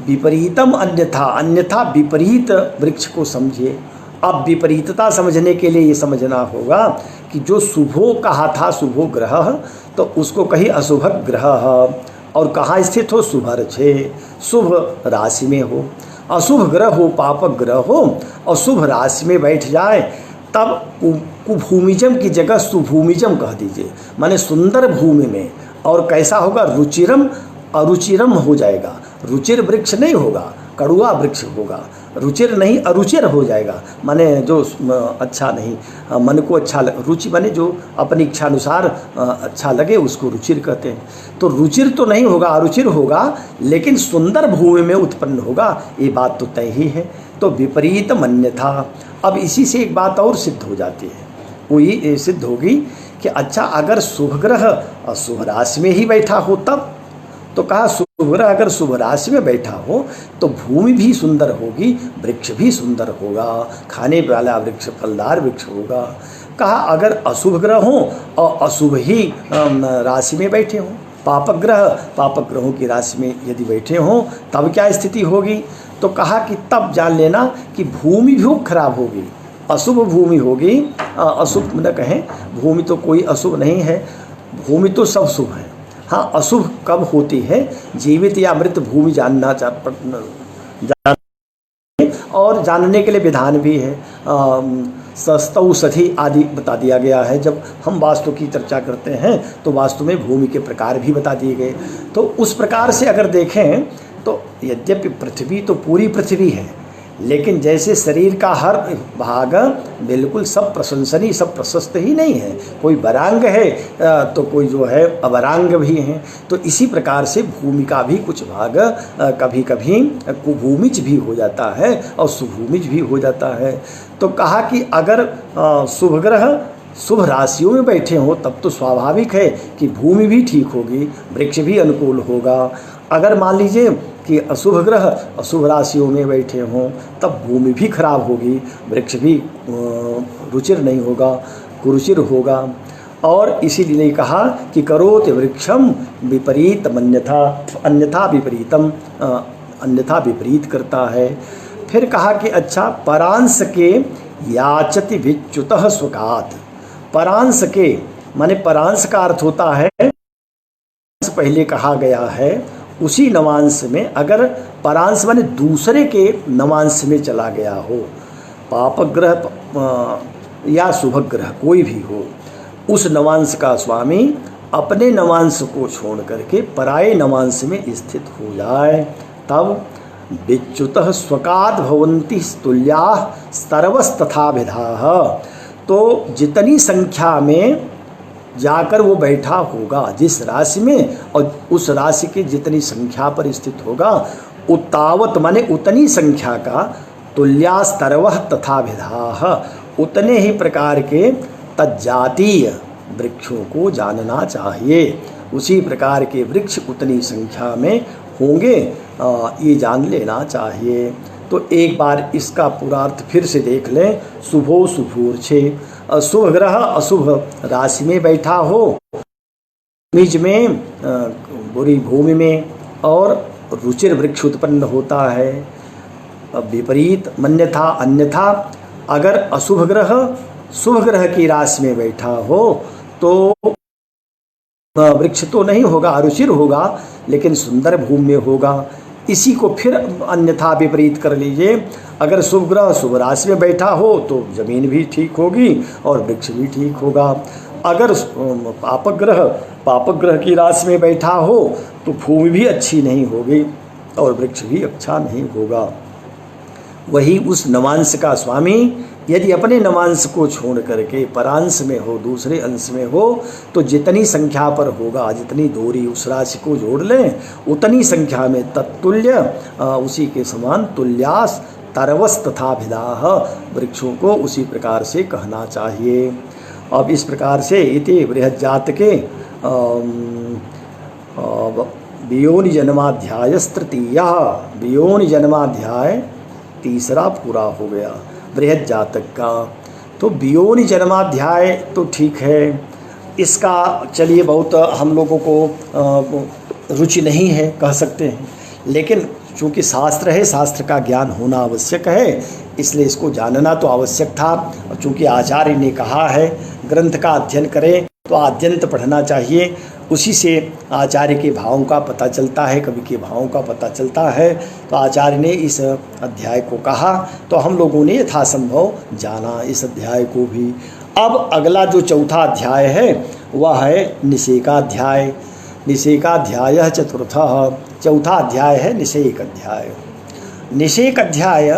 विपरीतम अन्यथा, अन्यथा विपरीत वृक्ष को समझिए। अब विपरीतता समझने के लिए ये समझना होगा कि जो शुभो कहा था, शुभो ग्रह, तो उसको कही अशुभ ग्रह, और कहाँ स्थित हो? शुभर्षे, शुभ राशि में हो। अशुभ ग्रह हो, पापक ग्रह हो और शुभ राशि में बैठ जाए तब कुभूमिजम की जगह सुभूमिजम कह दीजिए, माने सुंदर भूमि में। और कैसा होगा? रुचिरम, अरुचिरम हो जाएगा। रुचिर वृक्ष नहीं होगा, कड़ुआ वृक्ष होगा। रुचिर नहीं, अरुचिर हो जाएगा, माने जो अच्छा नहीं, मन को अच्छा रुचि माने जो अपनी इच्छा अनुसार अच्छा लगे उसको रुचिर कहते हैं। तो रुचिर तो नहीं होगा, अरुचिर होगा, लेकिन सुंदर भूमि में उत्पन्न होगा, ये बात तो तय ही है। तो विपरीत मन्यथा। अब इसी से एक बात और सिद्ध हो जाती है, वो ये सिद्ध होगी कि अच्छा अगर शुभ ग्रह और शुभ राशि में ही बैठा हो तब, तो कहा शुभ ग्रह अगर शुभ राशि में बैठा हो तो भूमि भी सुंदर होगी, वृक्ष भी सुंदर होगा, खाने वाला वृक्ष, फलदार वृक्ष होगा। कहा अगर अशुभ ग्रह हो और अशुभ ही राशि में बैठे हों, पापक ग्रह, पापक ग्रहों की राशि में यदि बैठे हों तब क्या स्थिति होगी? तो कहा कि तब जान लेना कि भूमि भी खराब होगी, अशुभ भूमि होगी। अशुभ न कहें, भूमि तो कोई अशुभ नहीं है, भूमि तो सब शुभ है। हाँ, अशुभ कब होती है? जीवित या मृत भूमि जानना और जानने के लिए विधान भी है। सस्तौषधि आदि बता दिया गया है। जब हम वास्तु की चर्चा करते हैं तो वास्तु में भूमि के प्रकार भी बता दिए गए। तो उस प्रकार से अगर देखें तो यद्यपि पृथ्वी तो पूरी पृथ्वी है, लेकिन जैसे शरीर का हर भाग बिल्कुल सब प्रशंसनीय, सब प्रशस्त ही नहीं है, कोई वरांग है तो कोई जो है अवरांग भी हैं। तो इसी प्रकार से भूमि का भी कुछ भाग कभी कभी कुभूमिज भी हो जाता है और सुभूमिज भी हो जाता है। तो कहा कि अगर शुभ ग्रह शुभ राशियों में बैठे हों तब तो स्वाभाविक है कि भूमि भी ठीक होगी, वृक्ष भी अनुकूल होगा। अगर मान लीजिए कि अशुभ ग्रह अशुभ राशियों में बैठे हों तब भूमि भी खराब होगी, वृक्ष भी रुचिर नहीं होगा, कुरुचिर होगा। और इसीलिए कहा कि करोत वृक्षम विपरीत अन्यथा, अन्यथा विपरीतम, अन्यथा विपरीत करता है। फिर कहा कि अच्छा परांश के याचति विच्युतः स्वकात, परांश के माने परांश का अर्थ होता है पहले कहा गया है उसी नवांश में, अगर परांश माने दूसरे के नवांश में चला गया हो, पापक ग्रह या शुभ ग्रह कोई भी हो, उस नवांश का स्वामी अपने नवांश को छोड़ करके पराये नवांश में स्थित हो जाए तब विच्युतः स्वकात भवन्ति तुल्या सर्वस्तथा विधाः। तो जितनी संख्या में जाकर वो बैठा होगा जिस राशि में, और उस राशि की जितनी संख्या पर स्थित होगा उतावत माने उतनी संख्या का तुल्यास्तरवः तथा विधाः, उतने ही प्रकार के तज्जातीय वृक्षों को जानना चाहिए। उसी प्रकार के वृक्ष उतनी संख्या में होंगे, ये जान लेना चाहिए। तो एक बार इसका पूरा अर्थ फिर से देख लें। शुभो शुभोर्छे, शुभ ग्रह अशुभ राशि में बैठा हो, निज में बुरी भूमि में, और रुचिर वृक्ष उत्पन्न होता है। विपरीत मन्यथा अन्यथा अगर अशुभ ग्रह शुभ ग्रह की राशि में बैठा हो तो वृक्ष तो नहीं होगा, अरुचिर होगा, लेकिन सुंदर भूमि में होगा। इसी को फिर अन्यथा विपरीत कर लीजिए। अगर शुभ ग्रह शुभ राशि में बैठा हो तो जमीन भी ठीक होगी और वृक्ष भी ठीक होगा। अगर पापक ग्रह की राशि में बैठा हो तो भूमि भी अच्छी नहीं होगी और वृक्ष भी अच्छा नहीं होगा। वही उस नवांश का स्वामी यदि अपने नवांश को छोड़ करके परांश में हो, दूसरे अंश में हो, तो जितनी संख्या पर होगा, जितनी दूरी उस राशि को जोड़ लें उतनी संख्या में तत्तुल्य उसी के समान तुल्यास तरवस तथा भिदाह, वृक्षों को उसी प्रकार से कहना चाहिए। अब इस प्रकार से इति बृहज्जात के वियोनि जन्माध्याय तृतीय, वियोनि जन्माध्याय तीसरा पूरा हो गया बृहद जातक का। तो वियोनि जन्माध्याय तो ठीक है, इसका चलिए बहुत हम लोगों को रुचि नहीं है कह सकते हैं, लेकिन चूँकि शास्त्र है, शास्त्र का ज्ञान होना आवश्यक है, इसलिए इसको जानना तो आवश्यक था। और चूँकि आचार्य ने कहा है ग्रंथ का अध्ययन करें तो आद्यंत पढ़ना चाहिए, उसी से आचार्य के भावों का पता चलता है, कवि के भावों का पता चलता है। तो आचार्य ने इस अध्याय को कहा तो हम लोगों ने यथासंभव जाना इस अध्याय को भी। अब अगला जो चौथा अध्याय है वह है निषेकाध्याय। निषेकाध्याय चतुर्थ, चौथा अध्याय है निषेक अध्याय। निषेक अध्याय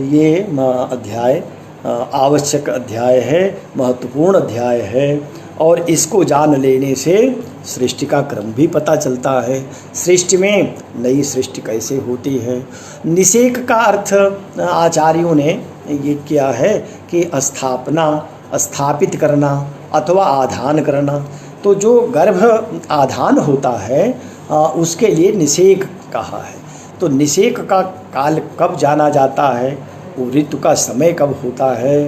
ये अध्याय आवश्यक अध्याय है, महत्वपूर्ण अध्याय है, और इसको जान लेने से सृष्टि का क्रम भी पता चलता है, सृष्टि में नई सृष्टि कैसे होती है। निषेक का अर्थ आचार्यों ने ये किया है कि स्थापना, स्थापित करना अथवा आधान करना। तो जो गर्भ आधान होता है उसके लिए निषेक कहा है। तो निषेक का काल कब जाना जाता है, वो ऋतु का समय कब होता है,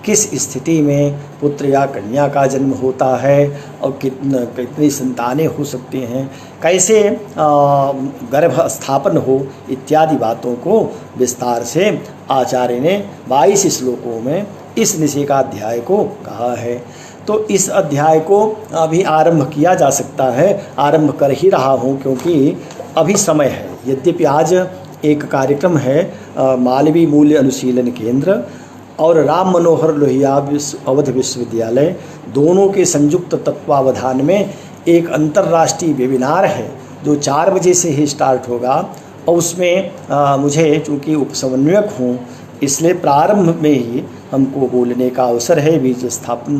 किस स्थिति में पुत्र या कन्या का जन्म होता है और कितनी संतानें हो सकती हैं, कैसे गर्भ स्थापन हो, इत्यादि बातों को विस्तार से आचार्य ने 22 श्लोकों में इस निषेकाध्याय को कहा है। तो इस अध्याय को अभी आरंभ किया जा सकता है, आरंभ कर ही रहा हूँ क्योंकि अभी समय है। यद्यपि आज एक कार्यक्रम है मालवी मूल्य अनुशीलन केंद्र और राम मनोहर लोहिया अवध विश्वविद्यालय दोनों के संयुक्त तत्वावधान में एक अंतर्राष्ट्रीय वेबिनार है जो 4 बजे से ही स्टार्ट होगा। और उसमें मुझे चूँकि उपसमन्वयक हूँ इसलिए प्रारंभ में ही हमको बोलने का अवसर है, बीज स्थापन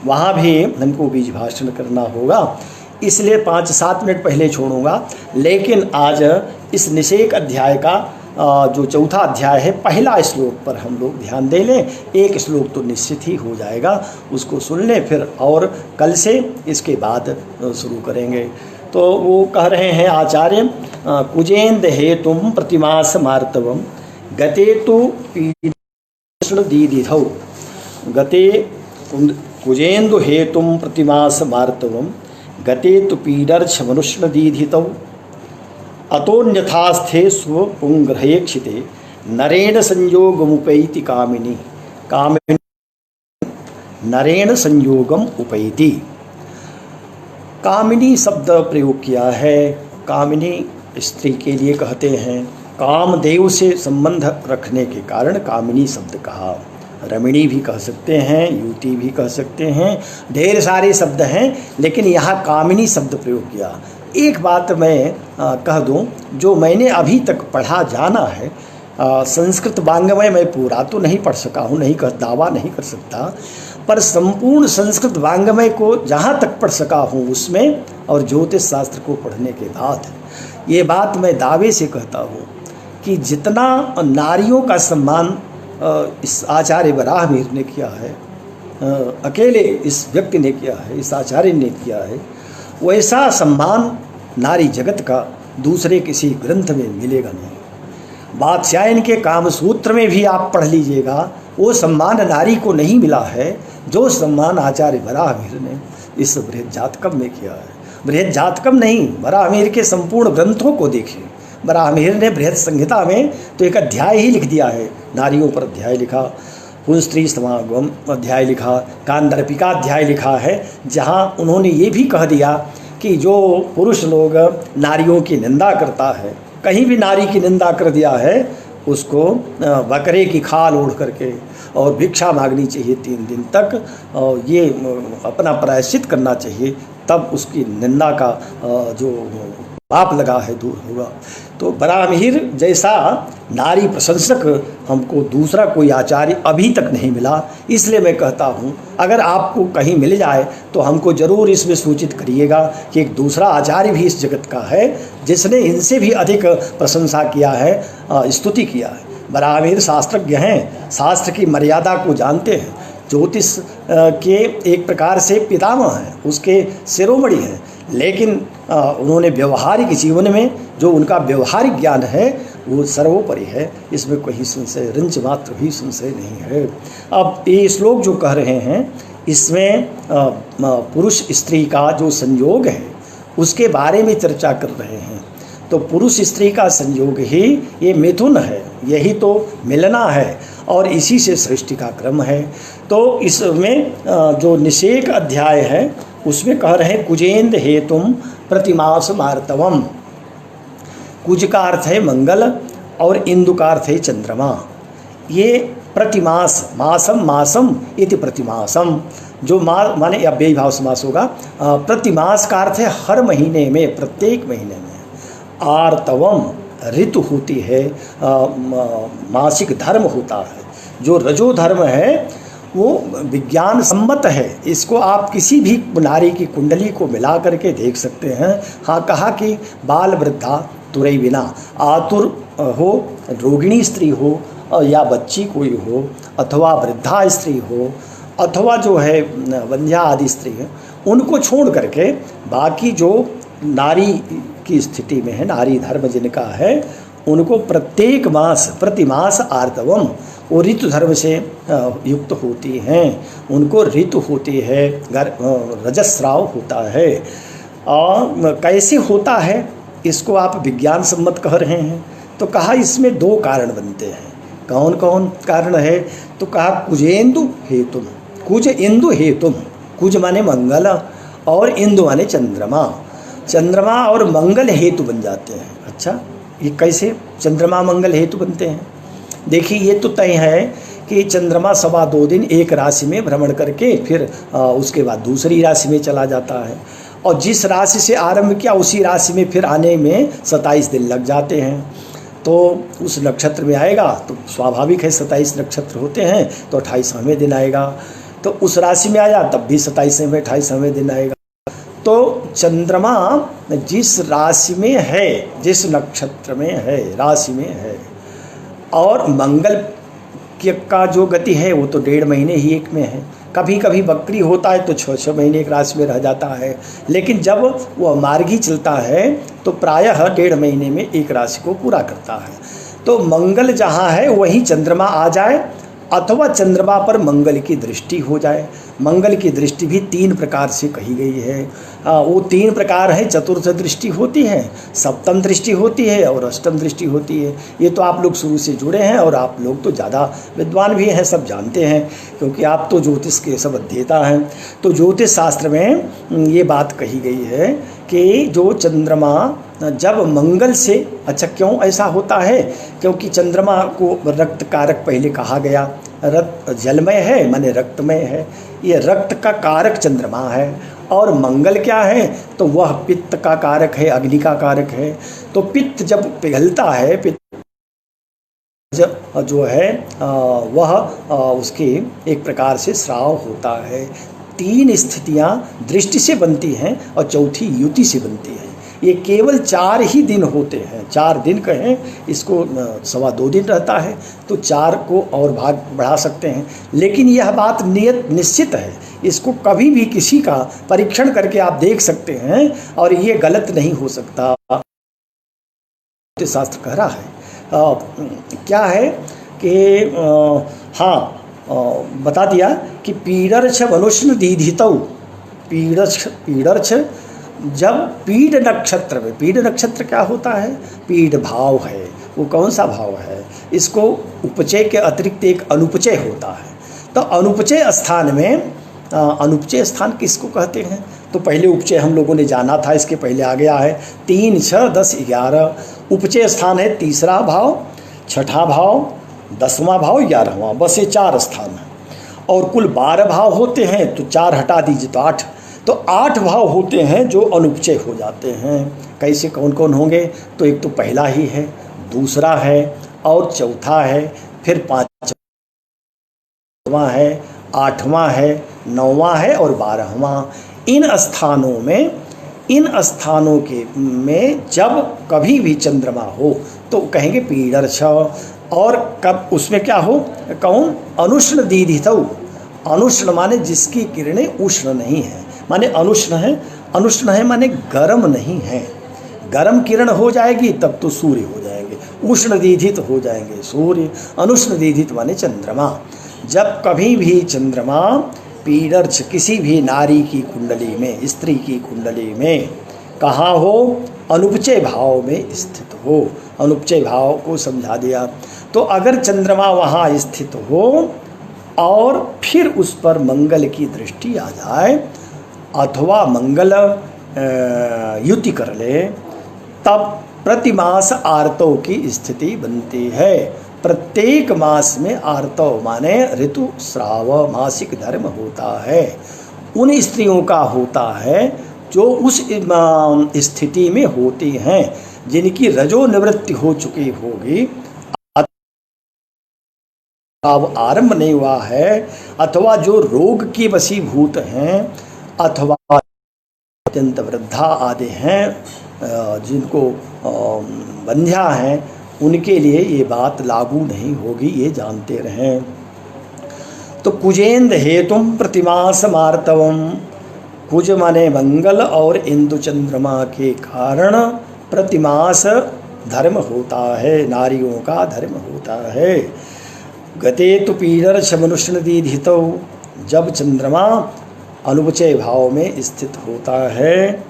वहाँ भी हमको बीज भाषण करना होगा, इसलिए 5-7 मिनट पहले छोड़ूंगा। लेकिन आज इस निषेक अध्याय का जो चौथा अध्याय है पहला श्लोक पर हम लोग ध्यान दे लें। एक श्लोक तो निश्चित ही हो जाएगा, उसको सुन लें, फिर और कल से इसके बाद शुरू करेंगे। तो वो कह रहे हैं आचार्य, कुजेन्द्र हेतुम प्रतिमास मार्तवम गते तो पीडृष्ण दीदिथौ, गते कुजेन्दु हेतुम प्रतिमास मार्तवम गते तो पीडर्छ मनुष्ण दीधितौ, अतोन्यथास्थे स्वपुंग्रहेक्षिते नरेण संयोगमुपैति कामिनी, कामिनी नरेण संयोगम उपैति। कामिनी शब्द प्रयोग किया है, कामिनी स्त्री के लिए कहते हैं, कामदेव से संबंध रखने के कारण कामिनी शब्द कहा। रमणी भी कह सकते हैं, युवती भी कह सकते हैं, ढेर सारे शब्द हैं, लेकिन यहाँ कामिनी शब्द प्रयोग किया। एक बात मैं कह दूं, जो मैंने अभी तक पढ़ा जाना है, संस्कृत वाङ्मय मैं पूरा तो नहीं पढ़ सका हूँ, दावा नहीं कर सकता, पर संपूर्ण संस्कृत वाङ्मय को जहाँ तक पढ़ सका हूँ उसमें, और ज्योतिष शास्त्र को पढ़ने के बाद ये बात मैं दावे से कहता हूँ कि जितना नारियों का सम्मान इस आचार्य वराहमिहिर ने किया है, अकेले इस व्यक्ति ने किया है, इस आचार्य ने किया है, वैसा सम्मान नारी जगत का दूसरे किसी ग्रंथ में मिलेगा नहीं। वात्स्यायन के कामसूत्र में भी आप पढ़ लीजिएगा, वो सम्मान नारी को नहीं मिला है जो सम्मान आचार्य वराहमिहिर ने इस बृहज्जातकम में किया है। बृहज्जातकम नहीं, वराहमिहिर के संपूर्ण ग्रंथों को देखिए। वराहमिहिर ने बृहत् संहिता में तो एक अध्याय ही लिख दिया है, नारियों पर अध्याय लिखा, पुंस्त्री समागम अध्याय लिखा, कांदर्पिका अध्याय लिखा है, जहाँ उन्होंने ये भी कह दिया कि जो पुरुष लोग नारियों की निंदा करता है, कहीं भी नारी की निंदा कर दिया है, उसको बकरे की खाल ओढ़ करके और भिक्षा मांगनी चाहिए 3 दिन तक, और ये अपना प्रायश्चित करना चाहिए, तब उसकी निंदा का जो पाप लगा है दूर होगा। तो वराहमिहिर जैसा नारी प्रशंसक हमको दूसरा कोई आचार्य अभी तक नहीं मिला। इसलिए मैं कहता हूँ, अगर आपको कहीं मिल जाए तो हमको ज़रूर इसमें सूचित करिएगा कि एक दूसरा आचार्य भी इस जगत का है जिसने इनसे भी अधिक प्रशंसा किया है, स्तुति किया है। वराहमिहिर शास्त्रज्ञ हैं, शास्त्र की मर्यादा को जानते हैं, ज्योतिष के एक प्रकार से पितामह हैं, उसके शिरोमणि हैं, लेकिन उन्होंने व्यवहारिक जीवन में जो उनका व्यवहारिक ज्ञान है वो सर्वोपरि है, इसमें कोई संशय, रंच मात्र भी संशय नहीं है। अब ये श्लोक जो कह रहे हैं, इसमें पुरुष स्त्री का जो संयोग है उसके बारे में चर्चा कर रहे हैं। तो पुरुष स्त्री का संयोग ही ये मिथुन है, यही तो मिलना है, और इसी से सृष्टि का क्रम है। तो इसमें जो निषेक अध्याय है उसमें कह रहे हैं, कुजेंद हेतुम प्रतिमास मार्तवम। कुज का अर्थ है मंगल और इंदु का अर्थ है चंद्रमा। ये प्रतिमास, मासम मासम इति प्रतिमासम, जो माने या बेभाव समास होगा। प्रतिमास का अर्थ है हर महीने में, प्रत्येक महीने में। आर्तवम ऋतु होती है, मासिक धर्म होता है। जो रजो धर्म है वो विज्ञान सम्मत है, इसको आप किसी भी नारी की कुंडली को मिला करके देख सकते हैं। हाँ, कहा कि बाल वृद्धा तुरई बिना, आतुर हो, रोगिणी स्त्री हो या बच्ची कोई हो, अथवा वृद्धा स्त्री हो, अथवा जो है वंध्या आदि स्त्री है, उनको छोड़ करके बाकी जो नारी की स्थिति में है, नारी धर्म जिनका है, उनको प्रत्येक मास प्रतिमास आर्तवम, वो ऋतु धर्म से युक्त होती हैं, उनको ऋतु होती है, रजस्राव होता है। और कैसे होता है इसको आप विज्ञान सम्मत कह रहे हैं, तो कहा इसमें 2 कारण बनते हैं। कौन कौन कारण है? तो कहा कुजेंदु हेतुम, कुज इंदु हेतुम, कुज माने मंगल और इंदु माने चंद्रमा। चंद्रमा और मंगल हेतु बन जाते हैं। अच्छा, ये कैसे चंद्रमा मंगल हेतु बनते हैं? देखिए, ये तो तय है कि चंद्रमा 2.25 दिन एक राशि में भ्रमण करके फिर उसके बाद दूसरी राशि में चला जाता है, और जिस राशि से आरंभ किया उसी राशि में फिर आने में 27 दिन लग जाते हैं। तो उस नक्षत्र में आएगा तो स्वाभाविक है 27 नक्षत्र होते हैं, तो 28वें दिन आएगा। तो उस राशि में आया तब भी 27वें 28वें दिन आएगा। तो चंद्रमा जिस राशि में है, जिस नक्षत्र में है, राशि में है, और मंगल का जो गति है वो तो 1.5 महीने ही एक में है। कभी कभी वक्री होता है तो 6 महीने एक राशि में रह जाता है, लेकिन जब वो मार्गी चलता है तो प्रायः 1.5 महीने में एक राशि को पूरा करता है। तो मंगल जहाँ है वहीं चंद्रमा आ जाए, अथवा चंद्रमा पर मंगल की दृष्टि हो जाए। मंगल की दृष्टि भी 3 प्रकार से कही गई है। वो 3 प्रकार है, चतुर्थ दृष्टि होती है, सप्तम दृष्टि होती है और अष्टम दृष्टि होती है। ये तो आप लोग शुरू से जुड़े हैं और आप लोग तो ज़्यादा विद्वान भी हैं, सब जानते हैं, क्योंकि आप तो ज्योतिष के सब अध्येता हैं। तो ज्योतिष शास्त्र में ये बात कही गई है कि जो चंद्रमा जब मंगल से, अच्छा क्यों ऐसा होता है? क्योंकि चंद्रमा को रक्त कारक पहले कहा गया, रक्त जलमय है माने रक्तमय है, ये रक्त का कारक चंद्रमा है। और मंगल क्या है? तो वह पित्त का कारक है, अग्नि का कारक है। तो पित्त जब पिघलता है, पित्त जब जो है वह उसकी एक प्रकार से स्राव होता है। 3 स्थितियां दृष्टि से बनती हैं और चौथी युति से बनती है। ये केवल 4 ही दिन होते हैं, 4 दिन कहें इसको, 2.25 दिन रहता है तो 4 को और भाग बढ़ा सकते हैं। लेकिन यह बात निश्चित है, इसको कभी भी किसी का परीक्षण करके आप देख सकते हैं और ये गलत नहीं हो सकता। शास्त्र कह रहा है क्या है कि बता दिया कि पीडर्छ मनुष्य दीधितौ, पीडर्छ जब पीड नक्षत्र में, पीड नक्षत्र क्या होता है, पीड भाव है, वो कौन सा भाव है, इसको उपचय के अतिरिक्त एक अनुपचय होता है। तो अनुपचय स्थान में, अनुपचय स्थान किसको कहते हैं, तो पहले उपचय हम लोगों ने जाना था, इसके पहले आ गया है 3, 6, 10, 11। उपचय स्थान है 3रा भाव, 6ठा भाव, 10वां भाव, 11वां, बस ये 4 स्थान हैं। और कुल 12 भाव होते हैं तो 4 हटा दीजिए तो 8, तो 8 भाव होते हैं जो अनुपचय हो जाते हैं। कैसे, कौन कौन होंगे, तो एक तो पहला ही है, दूसरा है और चौथा है, फिर 5वां है, 8वां है, 9वां है और 12वां। इन स्थानों में जब कभी भी चंद्रमा हो तो कहेंगे पीडर्छ। और कब उसमें क्या हो, कौन, अनुष्ण दीधितौ, अनुष्ण माने जिसकी किरणें उष्ण नहीं है, माने अनुष्ण है माने गर्म नहीं है। गर्म किरण हो जाएगी तब तो सूर्य हो जाएंगे, उष्ण दीधित हो जाएंगे सूर्य। अनुष्ण दीधित माने चंद्रमा। जब कभी भी चंद्रमा पीडर्छ किसी भी नारी की कुंडली में, स्त्री की कुंडली में कहाँ हो, अनुपचय भाव में स्थित हो, अनुपचय भाव को समझा दिया। तो अगर चंद्रमा वहाँ स्थित हो और फिर उस पर मंगल की दृष्टि आ जाए अथवा मंगल युति कर ले, तब प्रतिमास आर्तव की स्थिति बनती है। प्रत्येक मास में आर्तव माने ऋतु स्राव, मासिक धर्म होता है। उन स्त्रियों का होता है जो उस स्थिति में होती हैं, जिनकी रजो निवृत्ति हो चुकी होगी, अब आरंभ नहीं हुआ है, अथवा जो रोग की वशीभूत हैं, अथवा अत्यंत वृद्धा आदि हैं, जिनको बंध्या हैं, उनके लिए ये बात लागू नहीं होगी, ये जानते रहें। तो कुजेंद हेतुम प्रतिमास मार्तवम, कुज माने मंगल और इंदु चंद्रमा के कारण प्रतिमास धर्म होता है, नारियों का धर्म होता है। गते तो पीडर्छ मनुष्य दीधितौ, जब चंद्रमा अनुपचय भाव में स्थित होता है,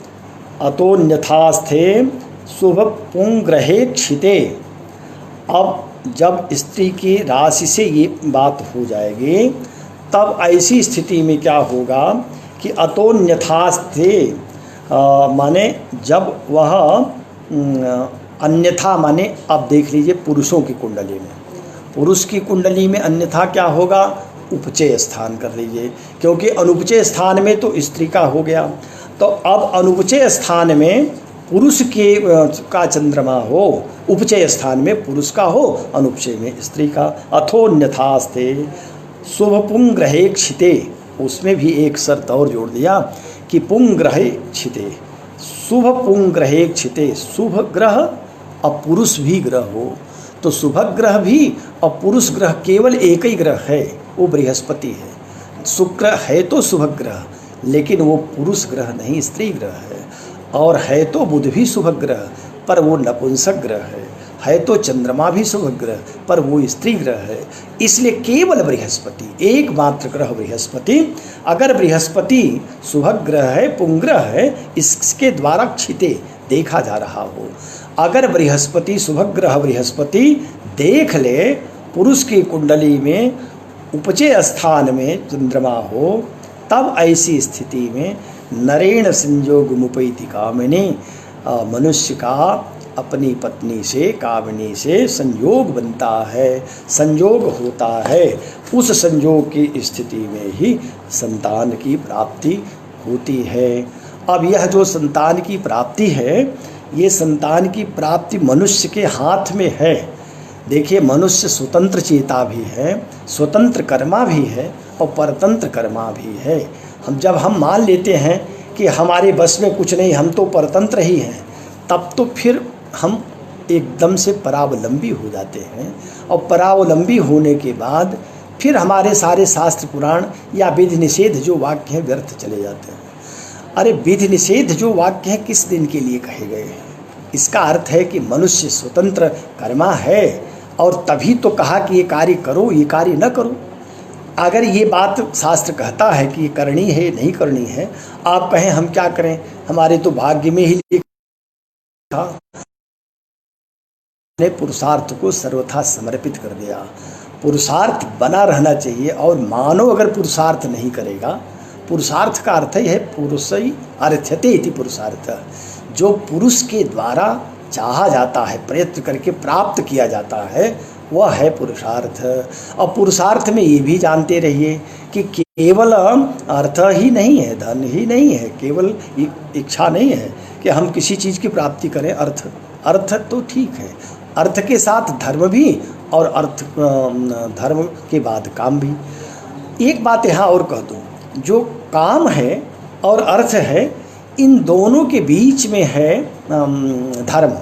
अतोन्यथास्थे शुभ पुंग्रहे क्षिते। अब जब स्त्री की राशि से ये बात हो जाएगी, तब ऐसी स्थिति में क्या होगा कि अतोन्यथास्थे माने जब वह अन्यथा माने, अब देख लीजिए पुरुषों की कुंडली में, पुरुष की कुंडली में अन्यथा क्या होगा, उपचय स्थान कर लीजिए, क्योंकि अनुपचय स्थान में तो स्त्री का हो गया। तो अब अनुपचय स्थान में पुरुष के का चंद्रमा हो, उपचय स्थान में पुरुष का हो, अनुपचय में स्त्री का। अथोन्यथास्ते शुभ पुंग्रहे क्षिते, उसमें भी एक शर्त और जोड़ दिया कि पुंग्रहे क्षिते, शुभ पुंग्रहे क्षिते, शुभ ग्रह और पुरुष भी ग्रह हो। तो शुभ ग्रह भी और पुरुष ग्रह केवल एक ही ग्रह है, वो बृहस्पति है। शुक्र है तो शुभ ग्रह, लेकिन वो पुरुष ग्रह नहीं, स्त्री ग्रह है। और है तो बुध भी शुभ ग्रह, पर वो नपुंसक ग्रह है तो चंद्रमा भी शुभ ग्रह, पर वो स्त्री ग्रह है। इसलिए केवल बृहस्पति, एकमात्र ग्रह बृहस्पति, अगर बृहस्पति शुभ ग्रह है, पुंग्रह है, इसके द्वारा क्षिते देखा जा रहा हो। अगर बृहस्पति शुभ ग्रह बृहस्पति देख ले पुरुष की कुंडली में उपचय स्थान में चंद्रमा हो, तब ऐसी स्थिति में नरेण संयोग मुपैति कामिनी, मनुष्य का अपनी पत्नी से, कामिनी से संयोग बनता है, संयोग होता है। उस संयोग की स्थिति में ही संतान की प्राप्ति होती है। अब यह जो संतान की प्राप्ति है, ये संतान की प्राप्ति मनुष्य के हाथ में है। देखिए, मनुष्य स्वतंत्र चेता भी है, स्वतंत्र कर्मा भी है और परतंत्र कर्मा भी है। जब हम मान लेते हैं कि हमारे बस में कुछ नहीं, हम तो परतंत्र ही हैं, तब तो फिर हम एकदम से परावलंबी हो जाते हैं, और परावलंबी होने के बाद फिर हमारे सारे शास्त्र पुराण या विधि निषेध जो वाक्य हैं व्यर्थ चले जाते हैं। अरे विधि निषेध जो वाक्य हैं किस दिन के लिए कहे गए हैं? इसका अर्थ है कि मनुष्य स्वतंत्र कर्मा है, और तभी तो कहा कि ये कार्य करो, ये कार्य न करो। अगर ये बात शास्त्र कहता है कि ये करनी है नहीं करनी है, आप कहें हम क्या करें, हमारे तो भाग्य में ही लिखा, ने पुरुषार्थ को सर्वथा समर्पित कर दिया। पुरुषार्थ बना रहना चाहिए, और मानव अगर पुरुषार्थ नहीं करेगा, पुरुषार्थ का अर्थ ही है पुरुषई अर्थ्यते इति पुरुषार्थ, जो पुरुष के द्वारा चाहा जाता है, प्रयत्न करके प्राप्त किया जाता है, वह है पुरुषार्थ। और पुरुषार्थ में ये भी जानते रहिए कि केवल अर्थ ही नहीं है, धन ही नहीं है, केवल इच्छा नहीं है कि हम किसी चीज़ की प्राप्ति करें। अर्थ तो ठीक है, अर्थ के साथ धर्म भी, और धर्म के बाद काम भी। एक बात यहाँ और कह दूँ, जो काम है और अर्थ है, इन दोनों के बीच में है धर्म।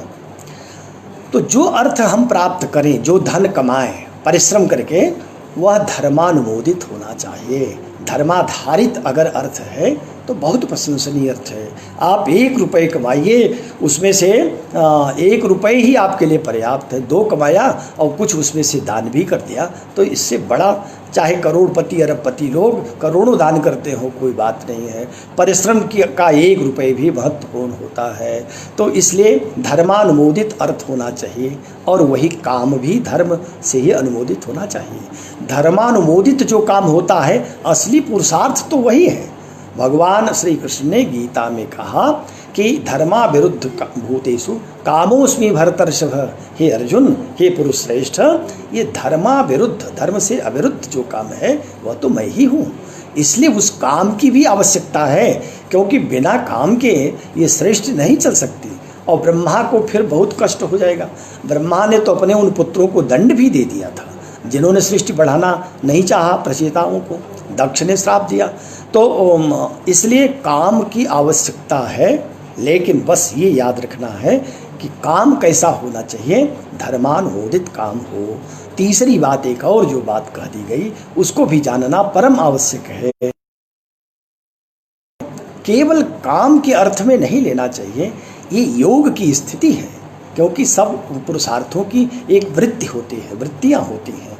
तो जो अर्थ हम प्राप्त करें, जो धन कमाएं परिश्रम करके, वह धर्मानुमोदित होना चाहिए। धर्माधारित अगर अर्थ है तो बहुत प्रशंसनीय अर्थ है। आप 1 रुपये कमाइए, उसमें से 1 रुपये ही आपके लिए पर्याप्त है। 2 कमाया और कुछ उसमें से दान भी कर दिया, तो इससे बड़ा, चाहे करोड़पति अरबपति लोग करोड़ों दान करते हो, कोई बात नहीं है। परिश्रम का 1 रुपये भी महत्वपूर्ण होता है। तो इसलिए धर्मानुमोदित अर्थ होना चाहिए, और वही काम भी धर्म से ही अनुमोदित होना चाहिए। धर्मानुमोदित जो काम होता है, असली पुरुषार्थ तो वही है। भगवान श्री कृष्ण ने गीता में कहा कि धर्मा विरुद्ध भूतेषु कामोस्मि भरतर्षभ, हे अर्जुन, हे पुरुष श्रेष्ठ, ये धर्मा विरुद्ध, धर्म से अविरुद्ध जो काम है वह तो मैं ही हूँ। इसलिए उस काम की भी आवश्यकता है, क्योंकि बिना काम के ये सृष्टि नहीं चल सकती, और ब्रह्मा को फिर बहुत कष्ट हो जाएगा। ब्रह्मा ने तो अपने उन पुत्रों को दंड भी दे दिया था, जिन्होंने सृष्टि बढ़ाना नहीं चाहा, प्रचेताओं को दक्ष ने श्राप दिया। तो इसलिए काम की आवश्यकता है, लेकिन बस ये याद रखना है कि काम कैसा होना चाहिए, धर्मानुमोदित काम हो। तीसरी बात, एक और जो बात कह दी गई, उसको भी जानना परम आवश्यक है। केवल काम के अर्थ में नहीं लेना चाहिए, ये योग की स्थिति है, क्योंकि सब पुरुषार्थों की एक वृत्ति होती है, वृत्तियाँ होती हैं।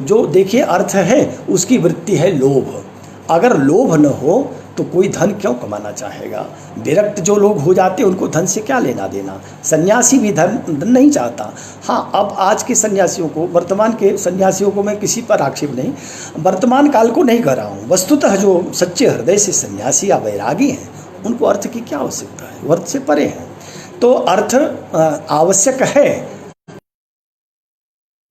जो देखिए अर्थ है, उसकी वृत्ति है लोभ। अगर लोभ न हो तो कोई धन क्यों कमाना चाहेगा? विरक्त जो लोग हो जाते हैं उनको धन से क्या लेना देना। सन्यासी भी धन नहीं चाहता। हाँ, अब आज के सन्यासियों को, वर्तमान के सन्यासियों को मैं किसी पर आक्षेप नहीं, वर्तमान काल को नहीं कर रहा हूँ, वस्तुतः जो सच्चे हृदय से सन्यासी या वैरागी हैं, उनको अर्थ की क्या आवश्यकता है, वो अर्थ से परे हैं। तो अर्थ आवश्यक है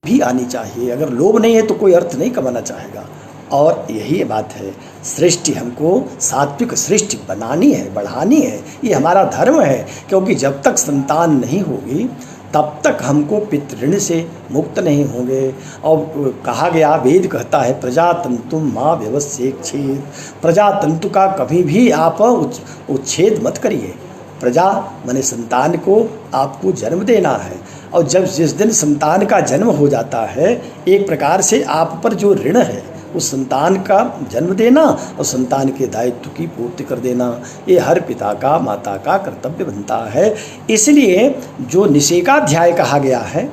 भी आनी चाहिए। अगर लोभ नहीं है तो कोई अर्थ नहीं कमाना चाहेगा। और यही बात है, सृष्टि हमको सात्विक सृष्टि बनानी है, बढ़ानी है, ये हमारा धर्म है। क्योंकि जब तक संतान नहीं होगी तब तक हमको पितृऋण से मुक्त नहीं होंगे। और कहा गया, वेद कहता है, प्रजातंतु माँ व्यवस्येच्छेद, प्रजातंतु का कभी भी आप उच्छेद मत करिए। प्रजा माने संतान को आपको जन्म देना है, और जब जिस दिन संतान का जन्म हो जाता है, एक प्रकार से आप पर जो ऋण है उस संतान का जन्म देना और संतान के दायित्व की पूर्ति कर देना, ये हर पिता का, माता का कर्तव्य बनता है। इसलिए जो निषेकाध्याय कहा गया है,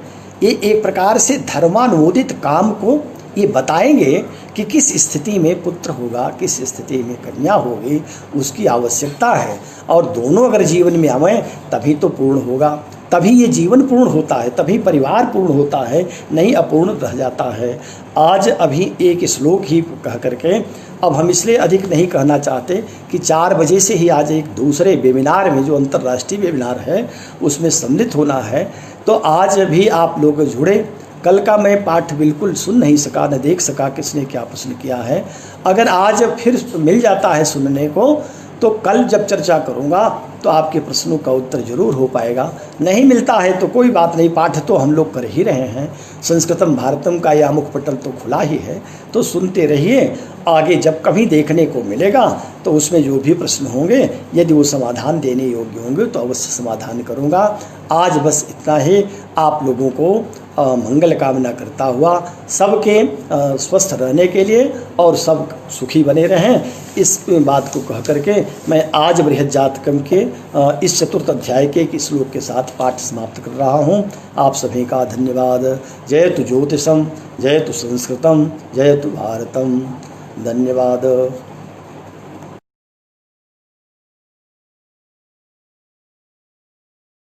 ये एक प्रकार से धर्मानुमोदित काम को ये बताएंगे कि किस स्थिति में पुत्र होगा, किस स्थिति में कन्या होगी, उसकी आवश्यकता है। और दोनों अगर जीवन में आवें तभी तो पूर्ण होगा, तभी ये जीवन पूर्ण होता है, तभी परिवार पूर्ण होता है, नहीं अपूर्ण रह जाता है। आज अभी एक श्लोक ही कह करके, अब हम इसलिए अधिक नहीं कहना चाहते कि 4 बजे से ही आज एक दूसरे वेबिनार में, जो अंतर्राष्ट्रीय वेबिनार है, उसमें सम्मिलित होना है। तो आज भी आप लोग जुड़े। कल का मैं पाठ बिल्कुल सुन नहीं सका, न देख सका किसने क्या प्रश्न किया है। अगर आज फिर मिल जाता है सुनने को तो कल जब चर्चा करूँगा तो आपके प्रश्नों का उत्तर जरूर हो पाएगा। नहीं मिलता है तो कोई बात नहीं, पाठ तो हम लोग कर ही रहे हैं। संस्कृतम भारतम का यह मुखपटल तो खुला ही है, तो सुनते रहिए। आगे जब कभी देखने को मिलेगा तो उसमें जो भी प्रश्न होंगे, यदि वो समाधान देने योग्य होंगे तो अवश्य समाधान करूँगा। आज बस इतना ही। आप लोगों को मंगल कामना करता हुआ सबके स्वस्थ रहने के लिए और सब सुखी बने रहें, इस बात को कह करके मैं आज बृहद जातकम के इस चतुर्थ अध्याय के एक श्लोक के साथ पाठ समाप्त कर रहा हूँ। आप सभी का धन्यवाद। जयतु ज्योतिषम, जयतु संस्कृतम, जयतु भारतम। धन्यवाद।